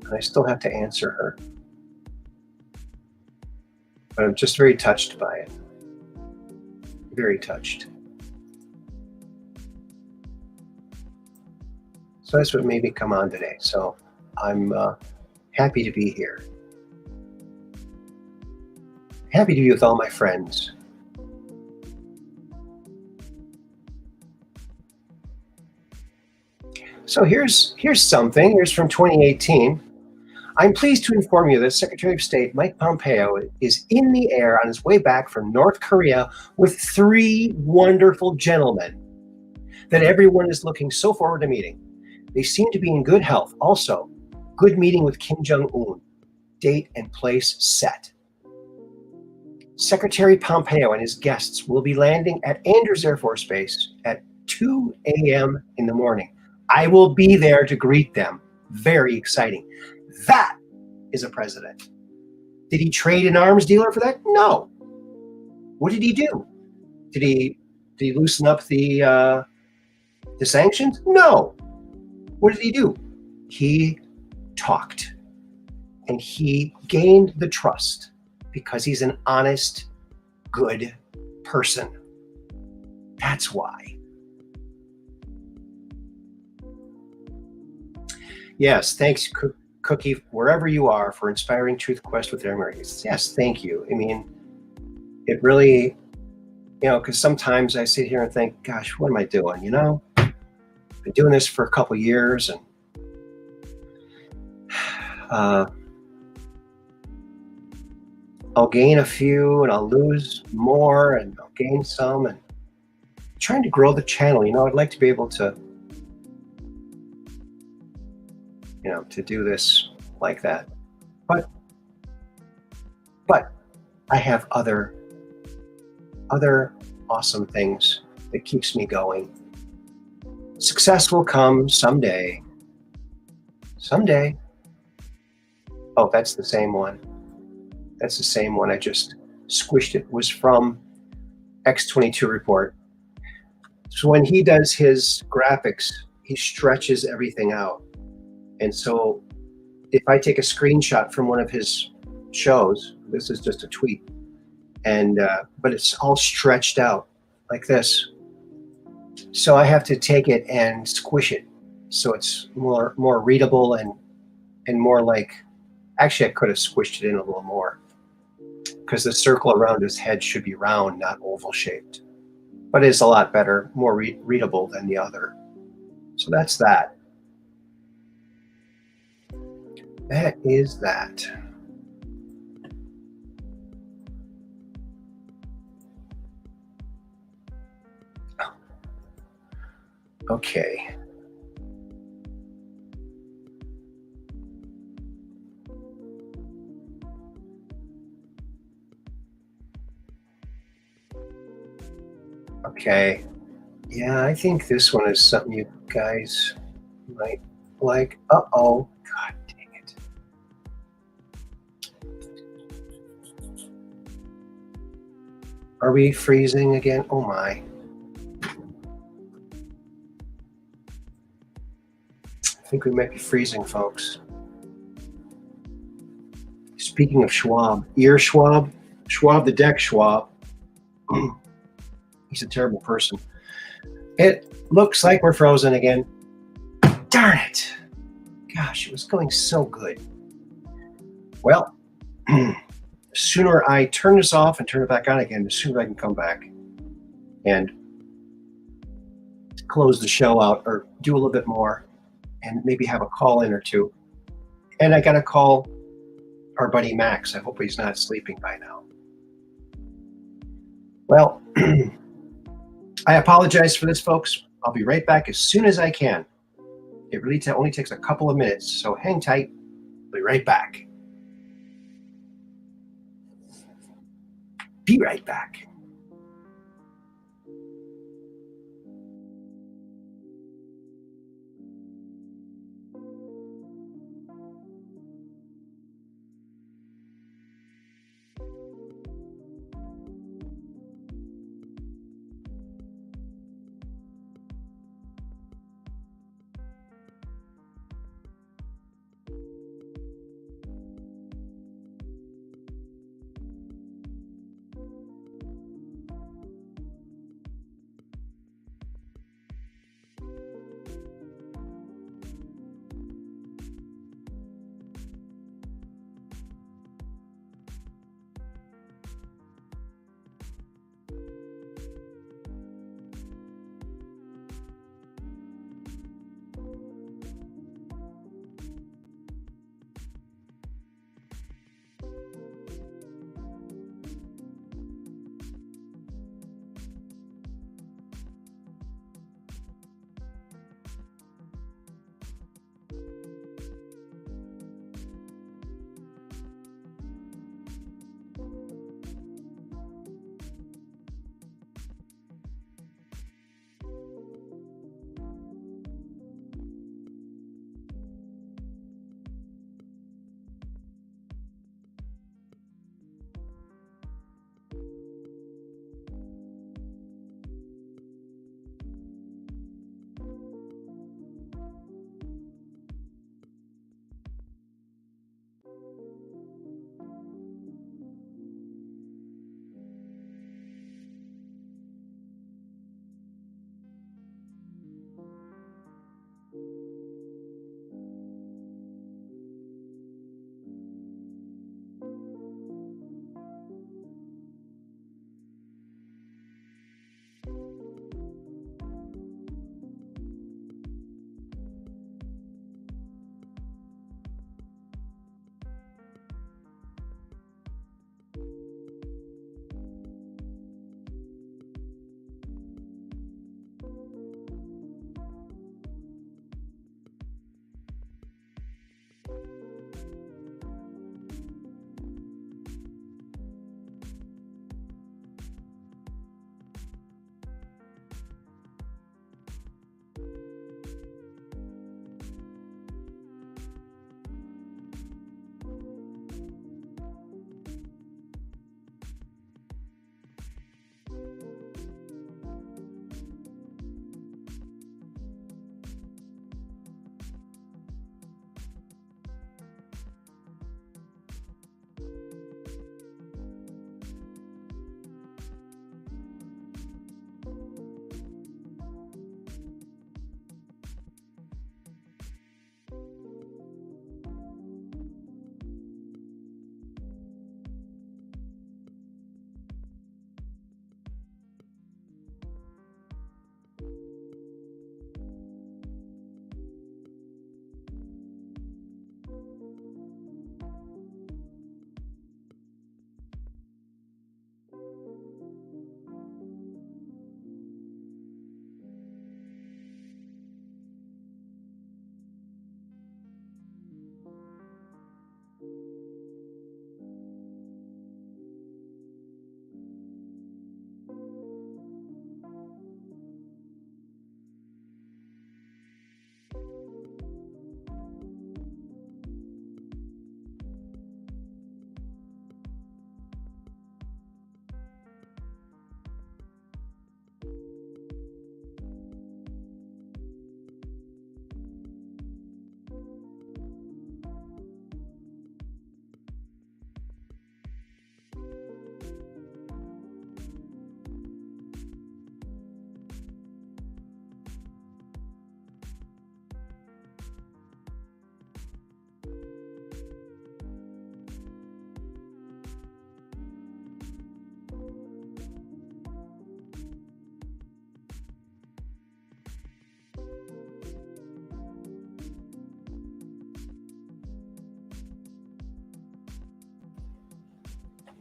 And I still have to answer her. But I'm just very touched by it. Very touched. So that's what made me come on today. So I'm happy to be here. Happy to be with all my friends. So here's something. Here's from 2018. I'm pleased to inform you that Secretary of State Mike Pompeo is in the air on his way back from North Korea with 3 wonderful gentlemen that everyone is looking so forward to meeting. They seem to be in good health. Also, good meeting with Kim Jong-un. Date and place set. Secretary Pompeo and his guests will be landing at Andrews Air Force Base at 2 a.m. in the morning. I will be there to greet them. Very exciting. That is a president. Did he trade an arms dealer for that? No. What did he do? Did he loosen up the sanctions? No. What did he do? He talked, and he gained the trust because he's an honest, good person. That's why. Yes, thanks, Cookie, wherever you are, for inspiring Truth Quest with Aaron. Yes, thank you. I mean, it really, because sometimes I sit here and think, gosh, what am I doing? I've been doing this for a couple years, and I'll gain a few and I'll lose more and I'll gain some, and trying to grow the channel. I'd like to be able to, to do this like that. But I have other awesome things that keeps me going. Success will come someday. Someday. Oh, that's the same one. That's the same one. I just squished it. It was from X22 Report. So when he does his graphics, he stretches everything out. And so if I take a screenshot from one of his shows, this is just a tweet, and but it's all stretched out like this. So I have to take it and squish it so it's more readable and more like, actually I could have squished it in a little more, because the circle around his head should be round, not oval shaped. But it's a lot better, more readable than the other. So that's that. That is that. Okay. Okay. Yeah, I think this one is something you guys might like. Uh-oh. God dang it. Are we freezing again? Oh my. I think we might be freezing, folks. Speaking of Schwab, ear Schwab, Schwab the deck Schwab. He's a terrible person. It looks like we're frozen again. Darn it. Gosh, it was going so good. Well, the sooner I turn this off and turn it back on again, the sooner I can come back and close the show out or do a little bit more and maybe have a call in or two. And I got to call our buddy Max. I hope he's not sleeping by now. Well, I apologize for this, folks. I'll be right back as soon as I can. It really only takes a couple of minutes, so hang tight. I'll be right back. Be right back.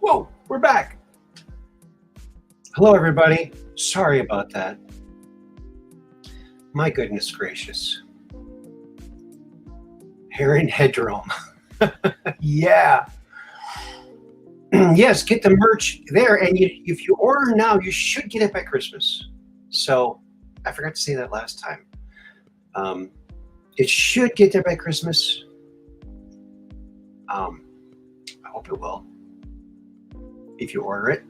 Whoa, we're back. Hello, everybody. Sorry about that. My goodness gracious. Heron Headrome. Yeah. Yes, get the merch there. And if you order now, you should get it by Christmas. So I forgot to say that last time. It should get there by Christmas. I hope it will. If you order it.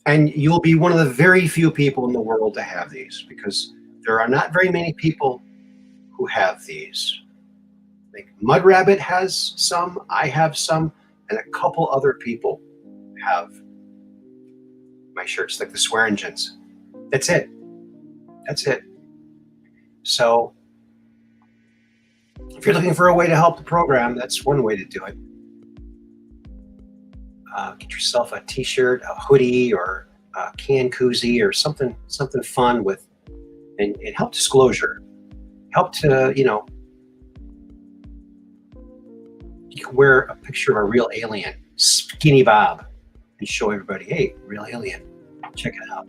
And you'll be one of the very few people in the world to have these, because there are not very many people who have these. Like Mud Rabbit has some, I have some, and a couple other people have my shirts, like the Swearingens. That's it. That's it. So if you're looking for a way to help the program, that's one way to do it. Get yourself a t-shirt, a hoodie, or a can koozie, or something fun with, and help disclosure. Help to, you can wear a picture of a real alien, Skinny Bob, and show everybody, hey, real alien, check it out.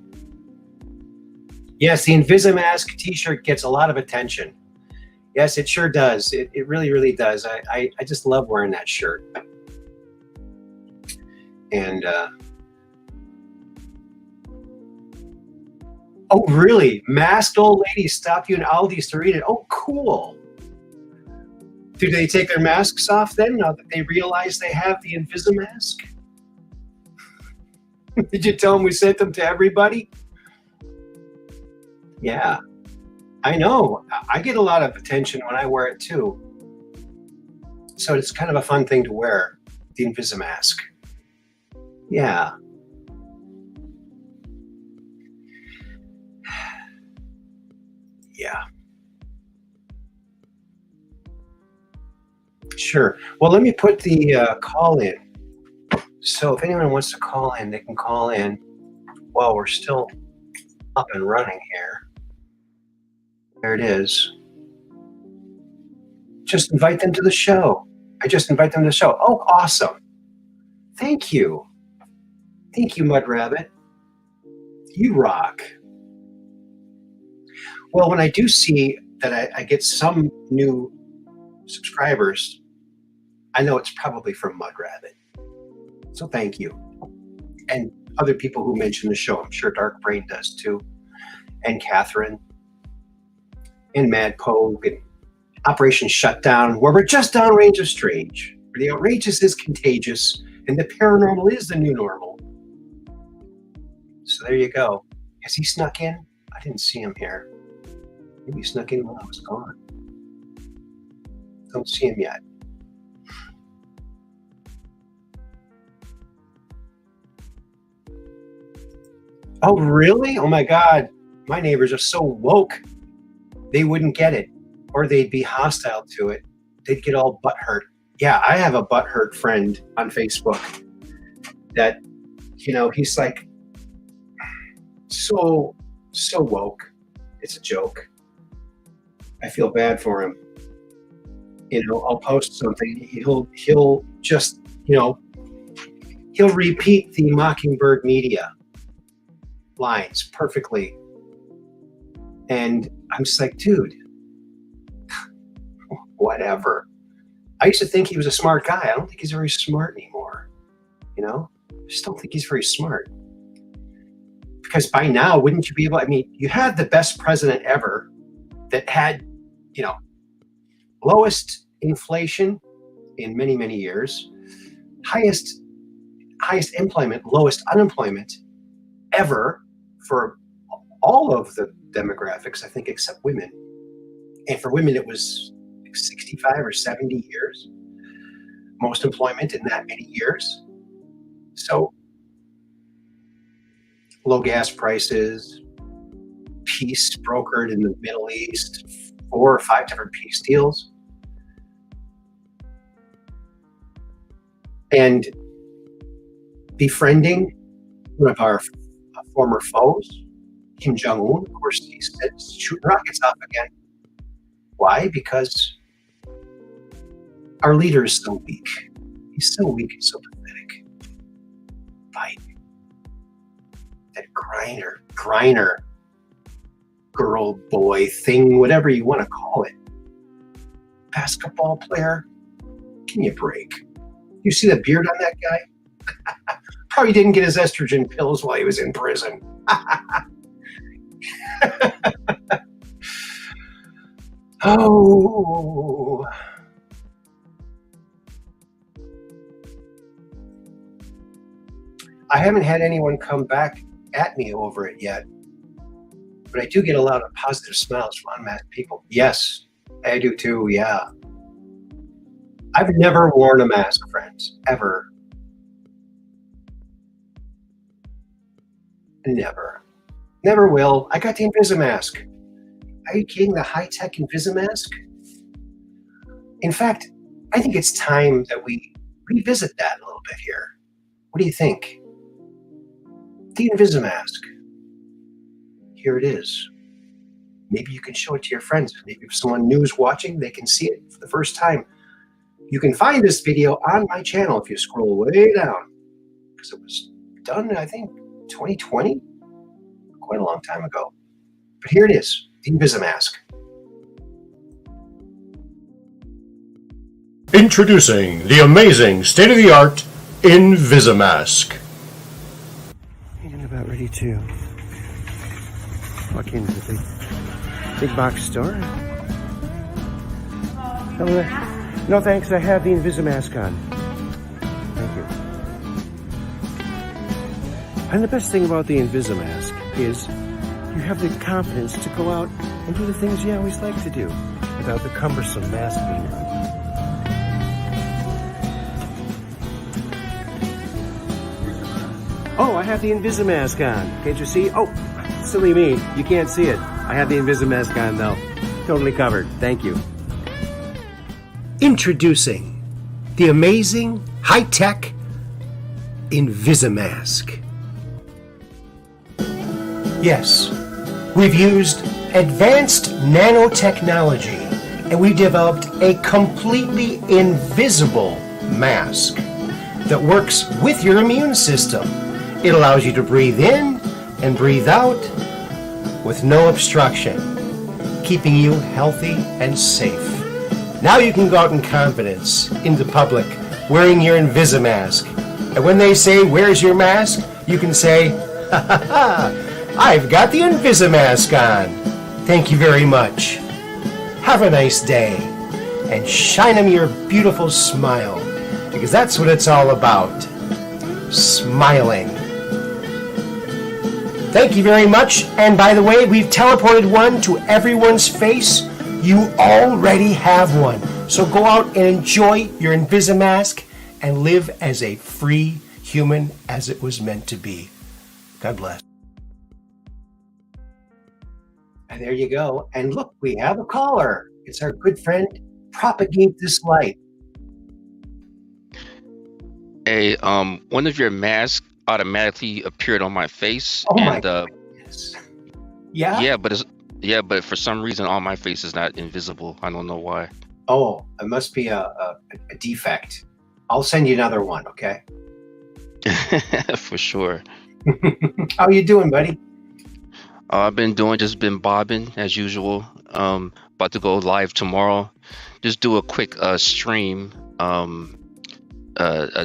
Yes, the Invisimask t-shirt gets a lot of attention. Yes, it sure does. It really, really does. I just love wearing that shirt. And oh, really? Masked old ladies stop you in Aldi's to read it. Oh, cool. Do they take their masks off then, now that they realize they have the Invisimask? Did you tell them we sent them to everybody? Yeah, I know. I get a lot of attention when I wear it too. So it's kind of a fun thing to wear, the Invisimask. Yeah. Yeah. Sure. Well, let me put the call in. So if anyone wants to call in, they can call in while we're still up and running here. There it is. Just invite them to the show. I just invite them to the show. Oh, awesome. Thank you. Thank you, Mud Rabbit. You rock. Well, when I do see that I get some new subscribers, I know it's probably from Mud Rabbit. So thank you. And other people who mention the show, I'm sure Dark Brain does too. And Catherine. And Mad Pogue. And Operation Shutdown, where we're just downrange of strange. Where the outrageous is contagious. And the paranormal is the new normal. So there you go. Has he snuck in? I didn't see him here. Maybe he snuck in while I was gone. Don't see him yet. Oh, really? Oh my God. My neighbors are so woke. They wouldn't get it, or they'd be hostile to it. They'd get all butthurt. Yeah, I have a butthurt friend on Facebook that, he's like so woke. It's a joke. I feel bad for him. I'll post something. He'll just, he'll repeat the Mockingbird media lines perfectly. And I'm just like, dude, whatever. I used to think he was a smart guy. I don't think he's very smart anymore. I just don't think he's very smart. Because by now, wouldn't you be able, you had the best president ever that had, lowest inflation in many, many years, highest employment, lowest unemployment ever for all of the demographics, I think, except women. And for women, it was 65 or 70 years, most employment in that many years. So low gas prices, peace brokered in the Middle East, 4 or 5 different peace deals. And befriending one of our former foes, Kim Jong-un, of course, he's shooting rockets off again. Why? Because our leader is so weak. He's so weak and so pathetic. Biden. that griner, girl, boy thing, whatever you want to call it. Basketball player? Give me a break. You see the beard on that guy? Probably didn't get his estrogen pills while he was in prison. Oh. I haven't had anyone come back at me over it yet, but I do get a lot of positive smiles from unmasked people. Yes, I do too, yeah. I've never worn a mask, friends, ever. Never will. I got the Invisimask. Are you kidding? The high-tech Invisimask? In fact, I think it's time that we revisit that a little bit here. What do you think? The Invisimask. Here it is. Maybe you can show it to your friends. Maybe if someone new is watching, they can see it for the first time. You can find this video on my channel if you scroll way down, because it was done, I think, 2020? Quite a long time ago. But here it is, the Invisimask. Introducing the amazing state-of-the-art Invisimask. I'm about ready to walk into the big box store. No thanks, I have the Invisimask on. Thank you. And the best thing about the Invisimask is you have the confidence to go out and do the things you always like to do without the cumbersome mask being on. Oh, I have the Invisimask on. Can't you see? Oh, silly me. You can't see it. I have the Invisimask on, though. Totally covered. Thank you. Introducing the amazing, high-tech Invisimask. Yes, we've used advanced nanotechnology and we've developed a completely invisible mask that works with your immune system. It allows you to breathe in and breathe out with no obstruction, keeping you healthy and safe. Now you can go out in confidence into public wearing your Invisimask. And when they say, "Where's your mask?" you can say, "Ha ha ha, I've got the Invisimask on. Thank you very much. Have a nice day. And shine them your beautiful smile, because that's what it's all about. Smiling." Thank you very much. And by the way, we've teleported one to everyone's face. You already have one. So go out and enjoy your Invisimask and live as a free human as it was meant to be. God bless. And there you go. And look, we have a caller. It's our good friend, Propagate This Light. Hey, one of your masks automatically appeared on my face. Oh my and goodness. Yeah? yeah, but for some reason on my face is not invisible. I don't know why. Oh, it must be a defect. I'll send you another one, okay? For sure. How you doing, buddy? I've been been bobbing as usual. About to go live tomorrow. Just do a quick stream.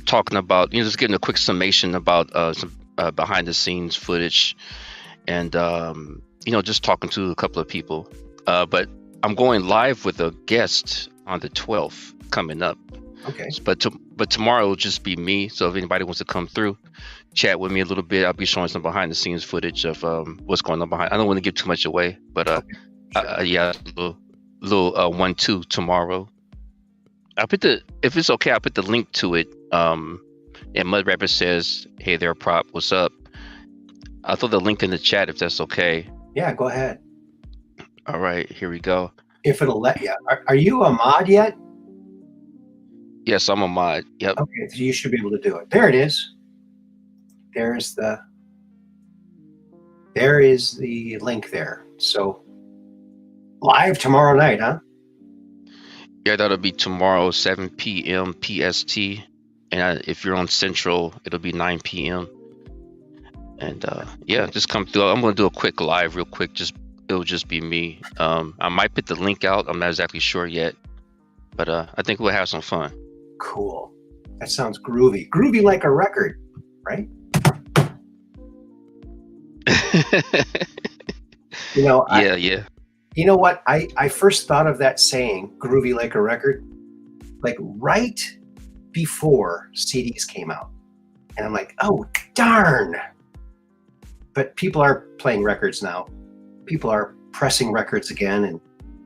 Talking about, just getting a quick summation about some behind the scenes footage, and just talking to a couple of people. But I'm going live with a guest on the 12th coming up. Okay. But tomorrow will just be me. So if anybody wants to come through, chat with me a little bit, I'll be showing some behind the scenes footage of what's going on behind. I don't want to give too much away, but yeah, a little 1-2 tomorrow. If it's okay, I'll put the link to it. And Mud Rapper says, "Hey there, Prop, what's up?" I'll throw the link in the chat if that's okay. Yeah, go ahead. All right, here we go. If it'll let you. Are you a mod yet? Yes, I'm a mod. Yep. Okay, so you should be able to do it. There it is. There is the link there. So live tomorrow night, huh? Yeah, that'll be tomorrow, 7 p.m. PST. And if you're on Central, it'll be 9 p.m. And yeah, just come through. I'm gonna do a quick live, real quick. It'll just be me. I might put the link out. I'm not exactly sure yet, but I think we'll have some fun. Cool. That sounds groovy. Groovy like a record, right? Yeah. You know what? I first thought of that saying, groovy like a record, like right before CDs came out. And I'm like, oh, darn. But people are playing records now. People are pressing records again, and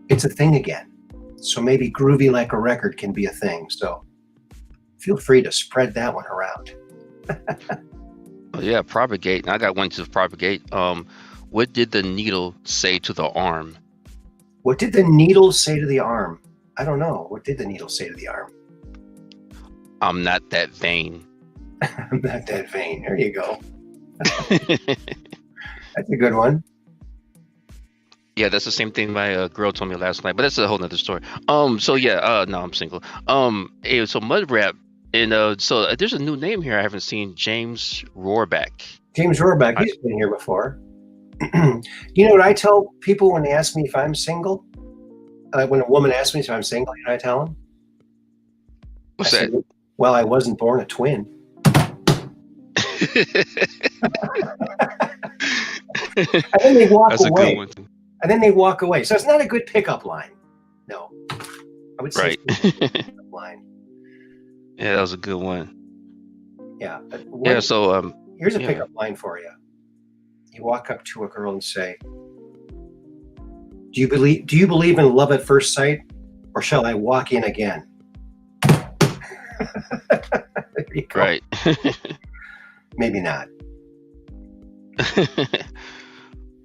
it's a thing again. So maybe groovy like a record can be a thing. So feel free to spread that one around. Oh, yeah, propagate. I got one to propagate. What did the needle say to the arm? What did the needle say to the arm? I don't know. What did the needle say to the arm? I'm not that vain. I'm not that vain. There you go. That's a good one. Yeah, that's the same thing my girl told me last night, but that's a whole nother story. So yeah, no, I'm single. Hey, so mud rap, and so there's a new name here I haven't seen, James Rohrback. James Rohrback, he's been here before. You know what I tell people when they ask me if I'm single? When a woman asks me if I'm single, you know what I tell them? What's I that? say, well, I wasn't born a twin. And then they walk That's away. a good one. And then they walk away. So it's not a good pickup line. No. I would say Right. it's not a good pickup line. Yeah, that was a good one. Yeah. Yeah, so Here's a yeah. pickup line for you. You walk up to a girl and say, Do you believe in love at first sight, or shall I walk in again? There you go. Right. Maybe not.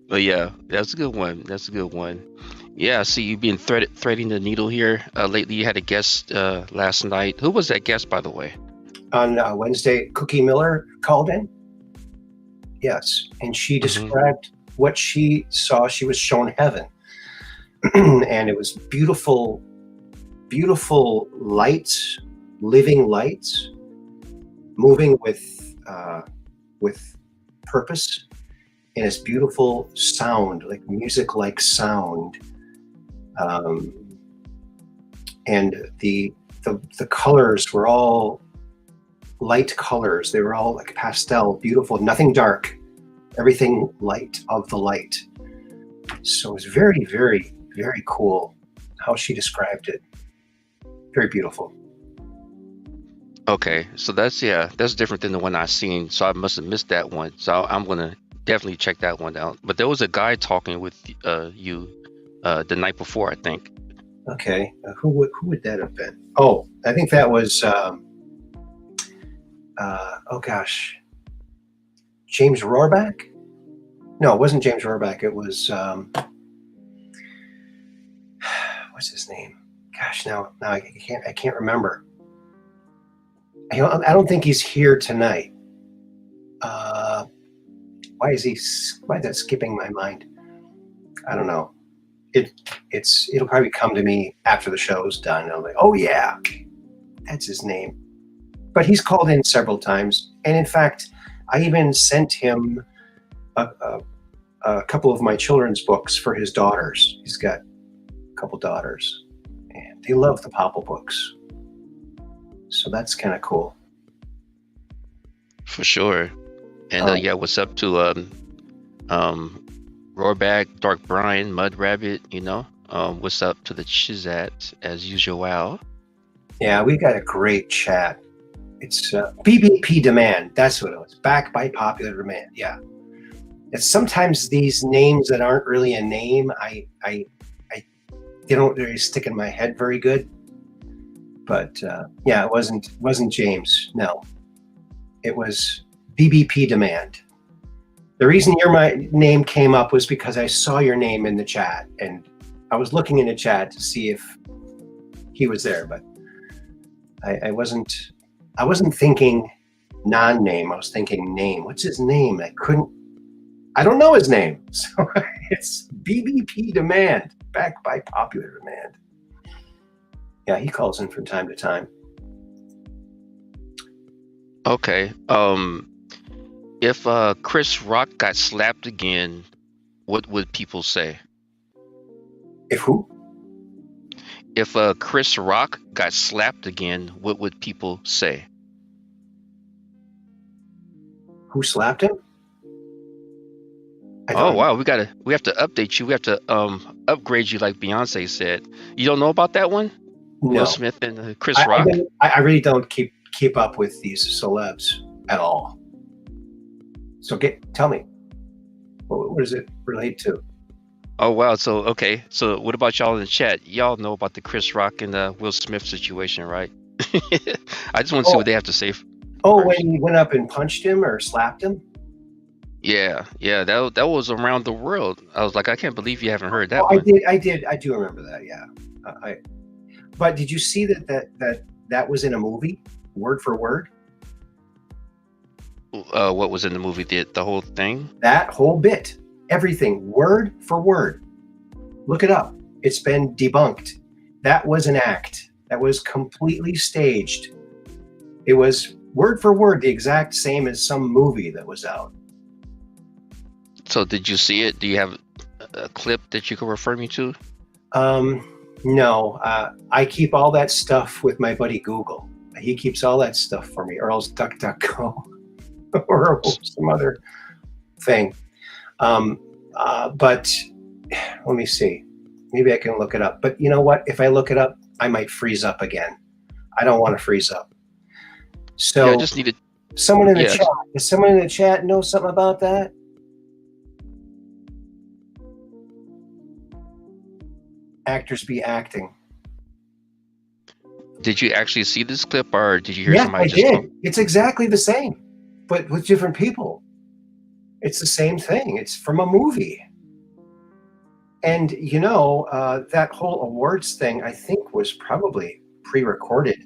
But yeah, that's a good one. That's a good one. Yeah, I see you being threading the needle here. Lately, you had a guest last night. Who was that guest, by the way? On Wednesday, Cookie Miller called in. Yes, and she described what she saw. She was shown heaven, and it was beautiful, beautiful lights, living lights, moving with purpose, and it's beautiful sound, like music-like sound, and the colors were all light colors. They were all like pastel, beautiful, nothing dark, everything light of the light. So it was very, very, very cool how she described it. Very beautiful. Okay, so that's different than the one I seen. So I must have missed that one. So I'm gonna definitely check that one out. But there was a guy talking with you the night before, I think. Okay, who would that have been? Oh, I think that was oh gosh, James Rohrback? No, it wasn't James Rohrback. It was what's his name? Gosh, now I can't remember. I don't think he's here tonight. Why is that skipping my mind? I don't know. It'll probably come to me after the show's done. I'm like, oh yeah, that's his name. But he's called in several times, and in fact, I even sent him a couple of my children's books for his daughters. He's got a couple daughters, and they love the Popple books. So that's kind of cool. For sure. And yeah, what's up to Rohrback, Dark Brian, Mud Rabbit, what's up to the Chizat as usual? Yeah, we got a great chat. It's BBP demand. That's what it was. Back by popular demand. Yeah. It's sometimes these names that aren't really a name, they don't really stick in my head very good. But yeah, it wasn't James. No, it was BBP demand. The reason my name came up was because I saw your name in the chat, and I was looking in the chat to see if he was there, but I wasn't thinking non-name. I was thinking name. What's his name? I don't know his name. So it's BBP demand, back by popular demand. Yeah, he calls in from time to time. Okay. If Chris Rock got slapped again, what would people say? If who? If Chris Rock got slapped again, what would people say? Who slapped him? I Oh don't. wow, we have to update you. We have to upgrade you, like Beyonce said. You don't know about that one? Will No. Smith and Chris I Rock. I really don't keep up with these celebs at all. So tell me, what does it relate to? Oh wow. So okay. So what about y'all in the chat? Y'all know about the Chris Rock and Will Smith situation, right? I just want to see what they have to say. Oh, first. when he went up and punched him or slapped him? Yeah, that was around the world. I was like, I can't believe you haven't heard that Oh, one. I do remember that. Yeah. But did you see that was in a movie, word for word? What was in the movie? The whole thing? That whole bit, everything, word for word. Look it up. It's been debunked. That was an act. That was completely staged. It was word for word the exact same as some movie that was out. So did you see it? Do you have a clip that you can refer me to? No. I keep all that stuff with my buddy Google. He keeps all that stuff for me, or else DuckDuckGo or some other thing. But let me see. Maybe I can look it up. But you know what? If I look it up, I might freeze up again. I don't want to freeze up. So Yeah, I just needed someone in the chat. Does someone in the chat know something about that? Actors be acting. Did you actually see this clip, or did you hear Yeah, somebody I just did. It's exactly the same, but with different people. It's the same thing. It's from a movie. And you know, that whole awards thing, I think, was probably pre-recorded.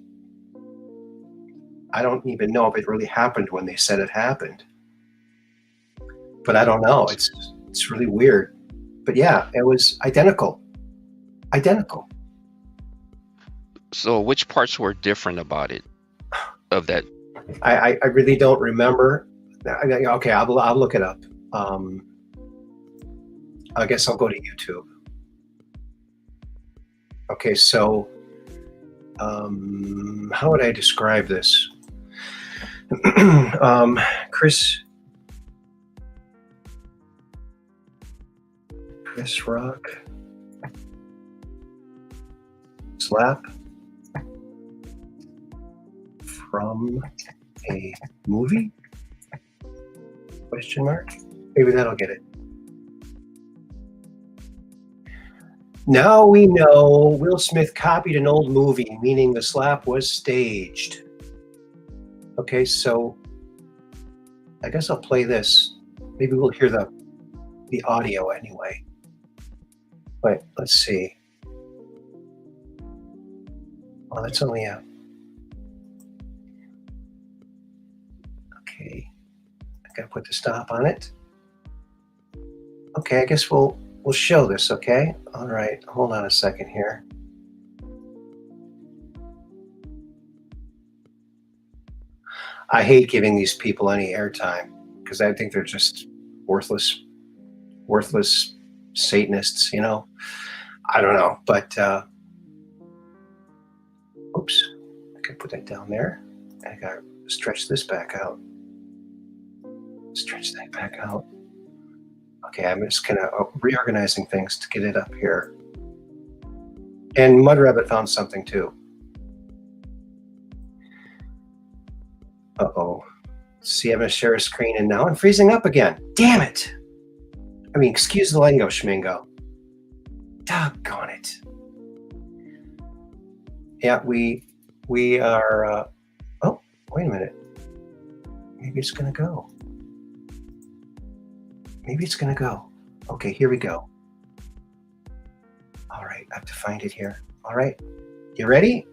I don't even know if it really happened when they said it happened. But I don't know. It's really weird. But yeah, it was identical. Identical. So which parts were different about it? Of that? I really don't remember. Okay, I'll look it up. I guess I'll go to YouTube. Okay, so how would I describe this? Chris Rock slap from a movie? Question mark? Maybe that'll get it. Now we know Will Smith copied an old movie, meaning the slap was staged. Okay, so I guess I'll play this. Maybe we'll hear the audio anyway. But let's see. Well, that's only a... Okay. I gotta put the stop on it. Okay, I guess we'll show this, okay? All right, hold on a second here. I hate giving these people any airtime because I think they're just worthless Satanists, you know? I don't know, but oops, I can put that down there. I gotta stretch this back out. Stretch that back out. Okay, I'm just kind of reorganizing things to get it up here. And Mud Rabbit found something too. Uh-oh. See, I'm going to share a screen and now I'm freezing up again. Damn it. I mean, excuse the lingo, Schmingo. Doggone it. Yeah, we are, oh, wait a minute. Maybe it's going to go. Maybe it's going to go. Okay, here we go. All right, I have to find it here. All right, you ready?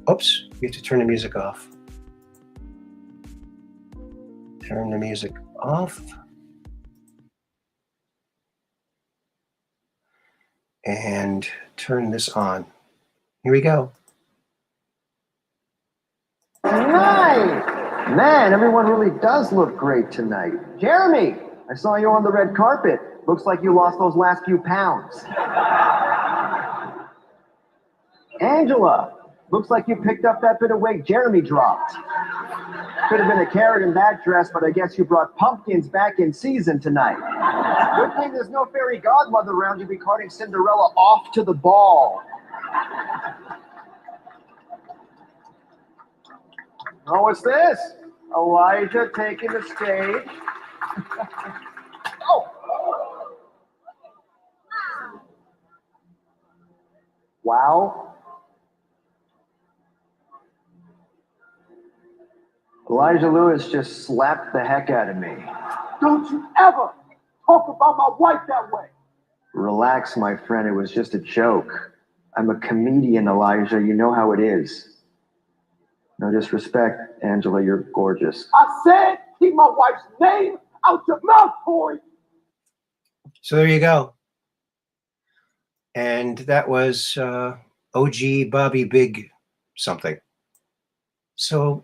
Oops, we have to turn the music off. Turn the music off. And turn this on. Here we go. Nice. Man, everyone really does look great tonight. Jeremy, I saw you on the red carpet. Looks like you lost those last few pounds. Angela, looks like you picked up that bit of weight Jeremy dropped. Could have been a carrot in that dress, but I guess you brought pumpkins back in season tonight. Good thing there's no fairy godmother around to be carting Cinderella off to the ball. Oh, what's this? Elijah taking the stage. Oh! Wow. Elijah Lewis just slapped the heck out of me. Don't you ever talk about my wife that way. Relax, my friend. It was just a joke. I'm a comedian, Elijah. You know how it is. No disrespect, Angela. You're gorgeous. I said keep my wife's name out your mouth, boy. So there you go. And that was OG Bobby Big something. So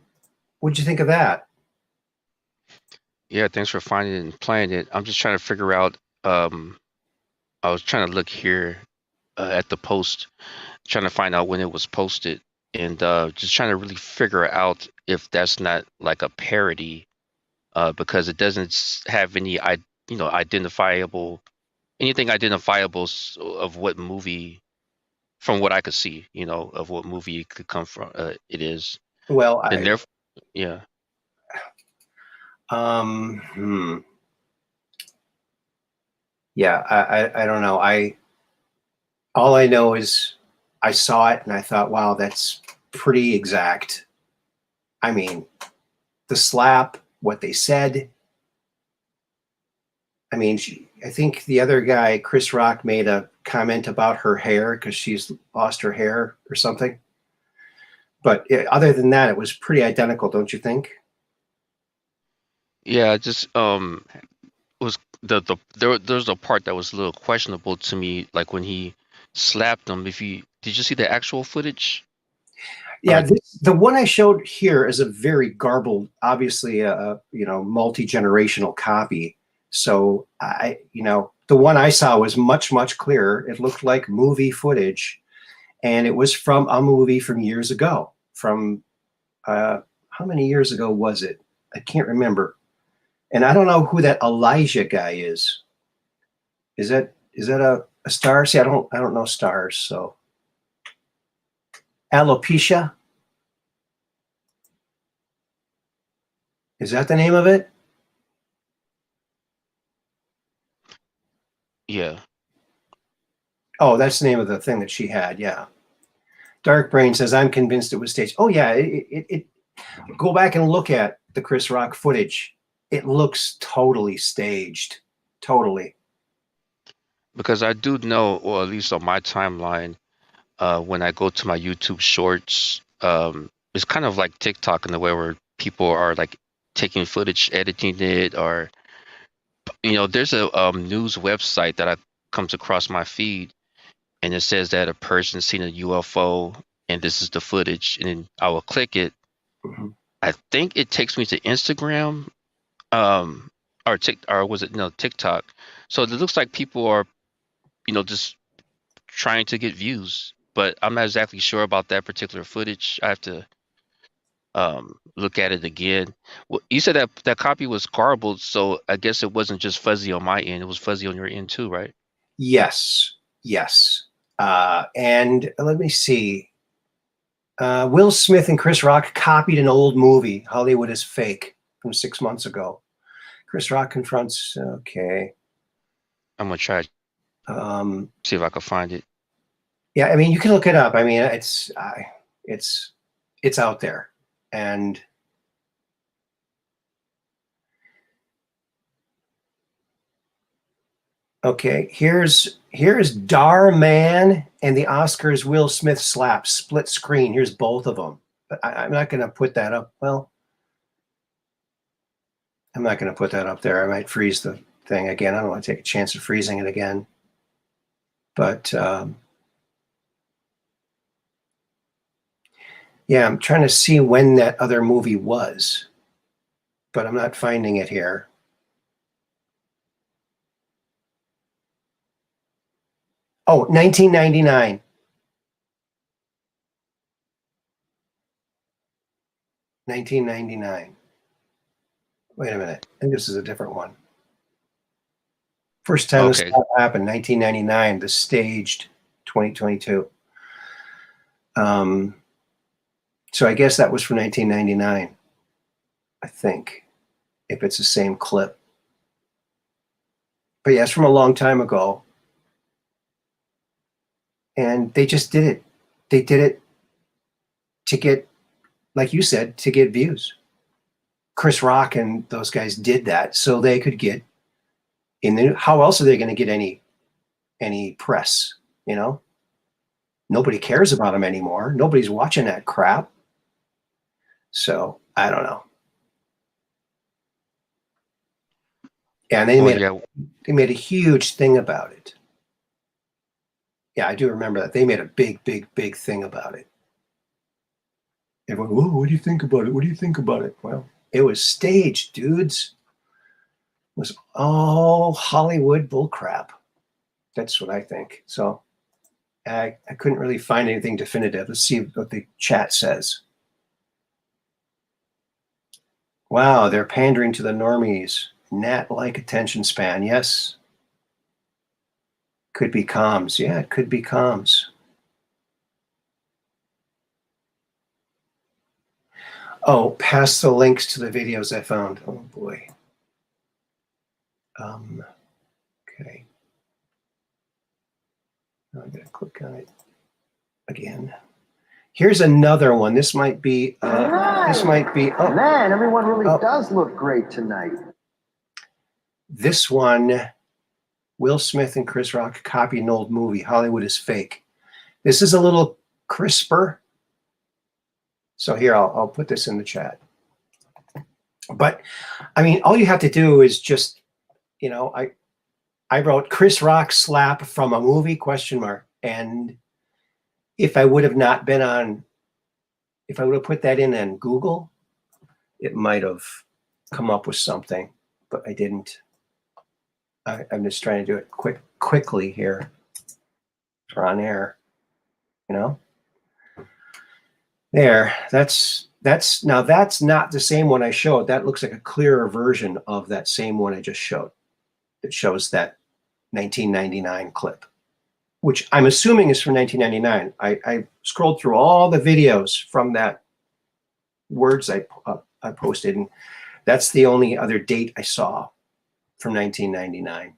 what'd you think of that? Yeah, thanks for finding it and playing it. I'm just trying to figure out. I was trying to look here at the post, trying to find out when it was posted, and just trying to really figure out if that's not like a parody, because it doesn't have any, identifiable anything identifiable of what movie, from what I could see, of what movie it could come from. It is. Well, And therefore, yeah. Yeah, I don't know. All I know is I saw it and I thought, wow, that's pretty exact. I mean, the slap, what they said. I mean, I think the other guy, Chris Rock, made a comment about her hair because she's lost her hair or something. But other than that, it was pretty identical, don't you think? Yeah, just was there's a part that was a little questionable to me, like when he slapped him. Did you see the actual footage? Yeah, the one I showed here is a very garbled, obviously a multi-generational copy. So the one I saw was much clearer. It looked like movie footage, and it was from a movie from years ago. From how many years ago was it? I can't remember. And I don't know who that Elijah guy is. Is that a star? See, I don't know stars. So alopecia. Is that the name of it? Yeah. Oh, that's the name of the thing that she had. Yeah. Dark Brain says, I'm convinced it was staged. Oh, yeah. It go back and look at the Chris Rock footage. It looks totally staged. Totally. Because I do know, or at least on my timeline, when I go to my YouTube shorts, it's kind of like TikTok in the way where people are like taking footage, editing it, or there's a news website that comes across my feed, and it says that a person seen a UFO, and this is the footage, and then I will click it. Mm-hmm. I think it takes me to Instagram, or was it TikTok? So it looks like people are, just trying to get views, but I'm not exactly sure about that particular footage. I have to look at it again. Well, you said that copy was garbled, so I guess it wasn't just fuzzy on my end; it was fuzzy on your end too, right? Yes. And let me see. Will Smith and Chris Rock copied an old movie, Hollywood is Fake, from 6 months ago. Chris Rock confronts. Okay. I'm gonna try see if I can find it. Yeah, I mean, you can look it up. I mean, it's out there, and okay, here's Dar Man and the Oscars Will Smith slap split screen. Here's both of them. But I'm not going to put that up. Well, I'm not going to put that up there. I might freeze the thing again. I don't want to take a chance of freezing it again. But yeah, I'm trying to see when that other movie was. but I'm not finding it here. Oh, 1999. 1999. Wait a minute. I think this is a different one. First time this Okay. happened, 1999, the staged 2022. So I guess that was from 1999, I think, if it's the same clip. But yeah, it's from a long time ago. And they just did it. They did it to get, like you said, to get views. Chris Rock and those guys did that so they could get in the, how else are they going to get any press, you know? Nobody cares about them anymore. Nobody's watching that crap. So I don't know. Yeah, and they made a huge thing about it. Yeah, I do remember that. They made a big thing about it. Everyone, whoa, what do you think about it? What do you think about it? Well, it was staged, dudes. It was all Hollywood bullcrap. That's what I think. So I couldn't really find anything definitive. Let's see what the chat says. Wow, they're pandering to the normies. Gnat-like attention span. Yes. Could be comms. Yeah, it could be comms. Oh, pass the links to the videos I found. Oh boy. Okay. Now I'm gonna click on it again. Here's another one. This might be. This might be. Oh man, everyone really does look great tonight. This one, Will Smith and Chris Rock copied an old movie. Hollywood is fake. This is a little crisper. So here, I'll put this in the chat. But I mean, all you have to do is just, you know, I wrote Chris Rock slap from a movie ? And if I would have not been on, if I would have put that in on Google, it might have come up with something, but I didn't. I'm just trying to do it quickly here. We're on air, you know. There, that's now that's not the same one I showed. That looks like a clearer version of that same one I just showed. It shows that 1999 clip, which I'm assuming is from 1999. I scrolled through all the videos from that words I posted, and that's the only other date I saw from 1999.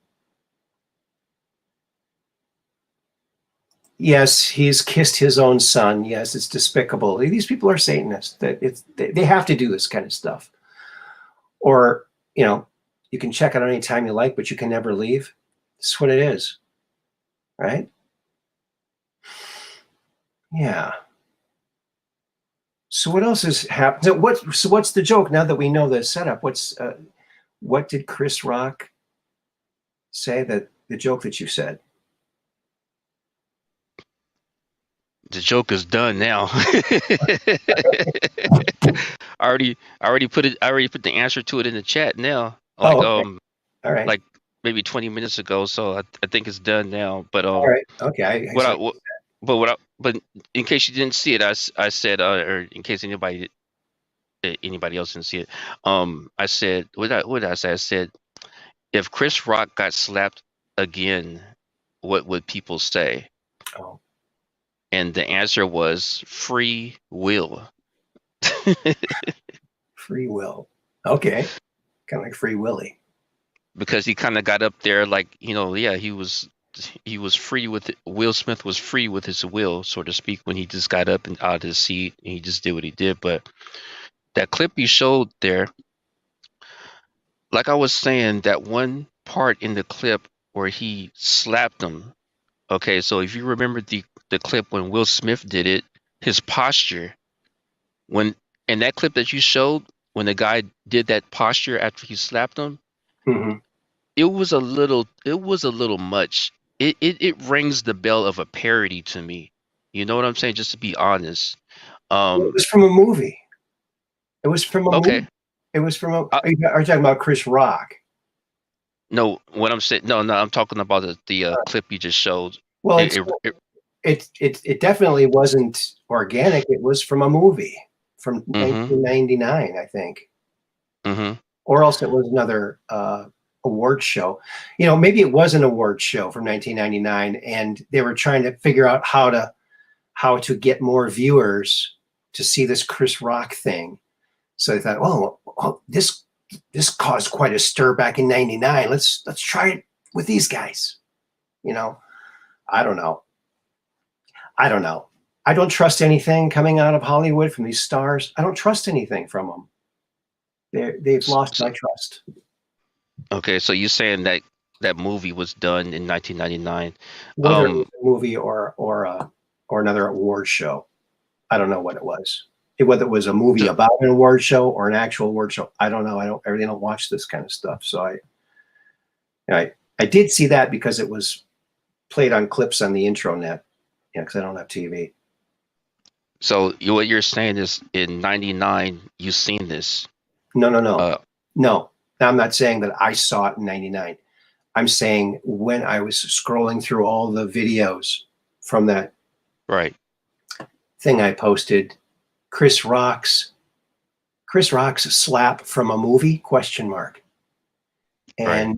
Yes, he's kissed his own son. Yes, it's despicable. These people are Satanists. They have to do this kind of stuff. Or, you know, you can check out anytime you like, but you can never leave. That's what it is, right? Yeah. So what else has happened? So what's the joke now that we know the setup? What did Chris Rock say, that the joke that you said? The joke is done now. I already put the answer to it in the chat now. Like okay. All right. Like maybe 20 minutes ago. So I think it's done now. But all right. Okay. But in case you didn't see it, I said, or in case anybody else didn't see it, I said, what did I say? I said, if Chris Rock got slapped again, what would people say? Oh. And the answer was free will. Free will. Okay. Kind of like Free Willy. Because he kind of got up there like, you know, yeah, he was free with it. Will Smith was free with his will, so to speak, when he just got up and out of his seat and he just did what he did. But that clip you showed there, like I was saying, that one part in the clip where he slapped him. Okay, so if you remember the clip when Will Smith did it, his posture, when in that clip that you showed, when the guy did that posture after he slapped him, mm-hmm. it was a little much. It rings the bell of a parody to me. You know what I'm saying? Just to be honest. It was from a movie. It was from a movie. It was from. Are you talking about Chris Rock? No, what I'm saying, no, I'm talking about the clip you just showed. Well, It- it definitely wasn't organic. It was from a movie from Mhm. 1999, I think, Mhm. or else it was another award show. You know, maybe it was an award show from 1999, and they were trying to figure out how to get more viewers to see this Chris Rock thing. So they thought, oh, this caused quite a stir back in '99. Let's try it with these guys. You know, I don't know. I don't trust anything coming out of Hollywood from these stars. I don't trust anything from them. They've lost my trust. Okay, so you're saying that that movie was done in 1999. Whether it was a movie or another award show, I don't know what it was. Whether it was a movie about an award show or an actual award show, I don't know. I really don't watch this kind of stuff. So I did see that because it was played on clips on the intranet. Yeah, because I don't have TV. So what you're saying is in '99 you seen this? No. No, I'm not saying that I saw it in '99. I'm saying when I was scrolling through all the videos from that Right. thing I posted, Chris Rock's slap from a movie ? And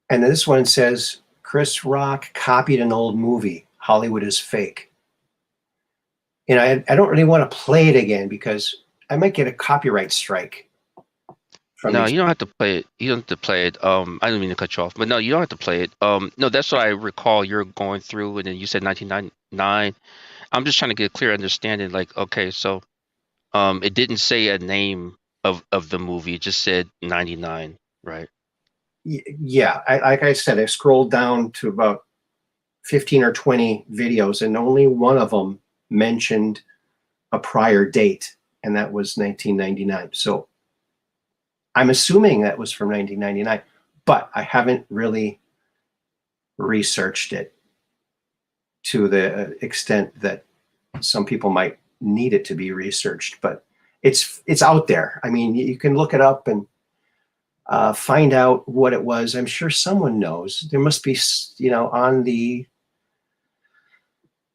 and this one says Chris Rock copied an old movie. Hollywood is fake. And I don't really want to play it again because I might get a copyright strike. No, you don't have to play it. You don't have to play it. I didn't mean to cut you off, but no, you don't have to play it. No, that's what I recall. You're going through, and then you said 1999. I'm just trying to get a clear understanding. Like, okay, so, it didn't say a name of the movie. It just said 99, right? Yeah, like I said, I scrolled down to about 15 or 20 videos, and only one of them mentioned a prior date, and that was 1999. So I'm assuming that was from 1999, but I haven't really researched it to the extent that some people might need it to be researched. But it's out there. I mean, you can look it up and find out what it was. I'm sure someone knows. There must be, on the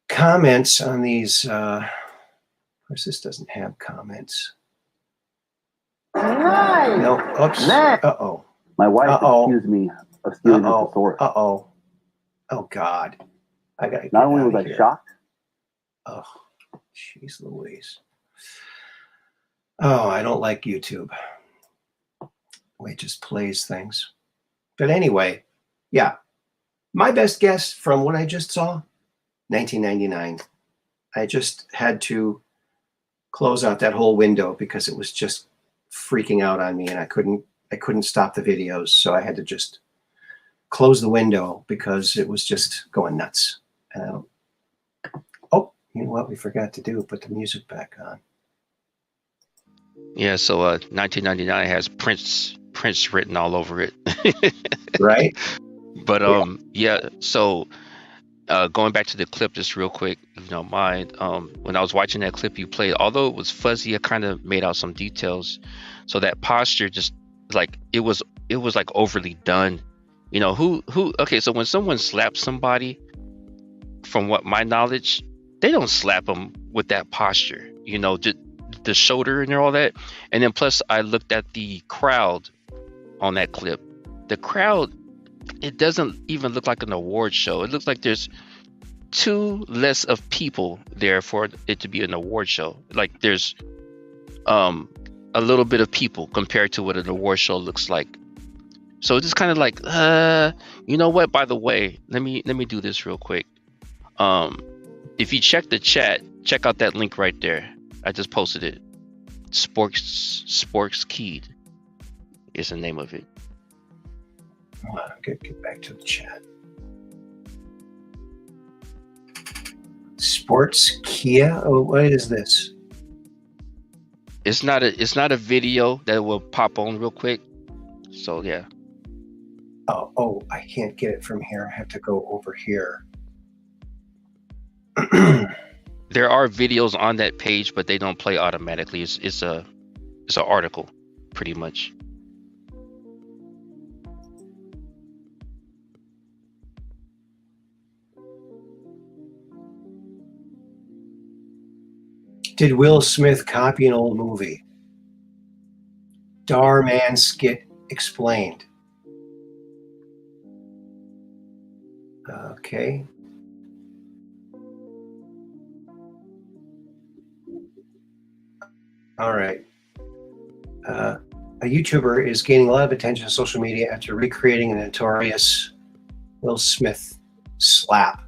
comments on these. Of course, this doesn't have comments. Nice. No. Oops. Next. Uh-oh. My wife Uh-oh. accused me of stealing her thesaurus. Uh-oh. Oh, God. I got to Not only was I shocked. Oh, jeez Louise. Oh, I don't like YouTube. It just plays things. But anyway, yeah. My best guess from what I just saw, 1999. I just had to close out that whole window because it was just freaking out on me, and I couldn't stop the videos, so I had to just close the window because it was just going nuts. Oh, you know what we forgot to do? Put the music back on. Yeah. So 1999 has Prince written all over it. Right. But yeah. So going back to the clip just real quick, if you don't mind, when I was watching that clip you played, although it was fuzzy, I kind of made out some details. So that posture, just like it was like overly done. You know, who okay, so when someone slaps somebody, from what my knowledge, they don't slap them with that posture, you know, the shoulder and all that. And then plus I looked at the crowd on that clip. The crowd, it doesn't even look like an award show. It looks like there's two less of people there for it to be an award show. Like there's a little bit of people compared to what an award show looks like. So it's just kind of like, you know what? By the way, let me do this real quick. If you check the chat, check out that link right there. I just posted it. Sporks Keyed is the name of it. Hold on, get back to the chat. Sports Kia? Oh, what is this? It's not a video that will pop on real quick. So yeah. Oh, I can't get it from here. I have to go over here. There are videos on that page, but they don't play automatically. It's a it's an article, pretty much. Did Will Smith copy an old movie? Darman skit explained. Okay. All right. A YouTuber is gaining a lot of attention on social media after recreating a notorious Will Smith slap.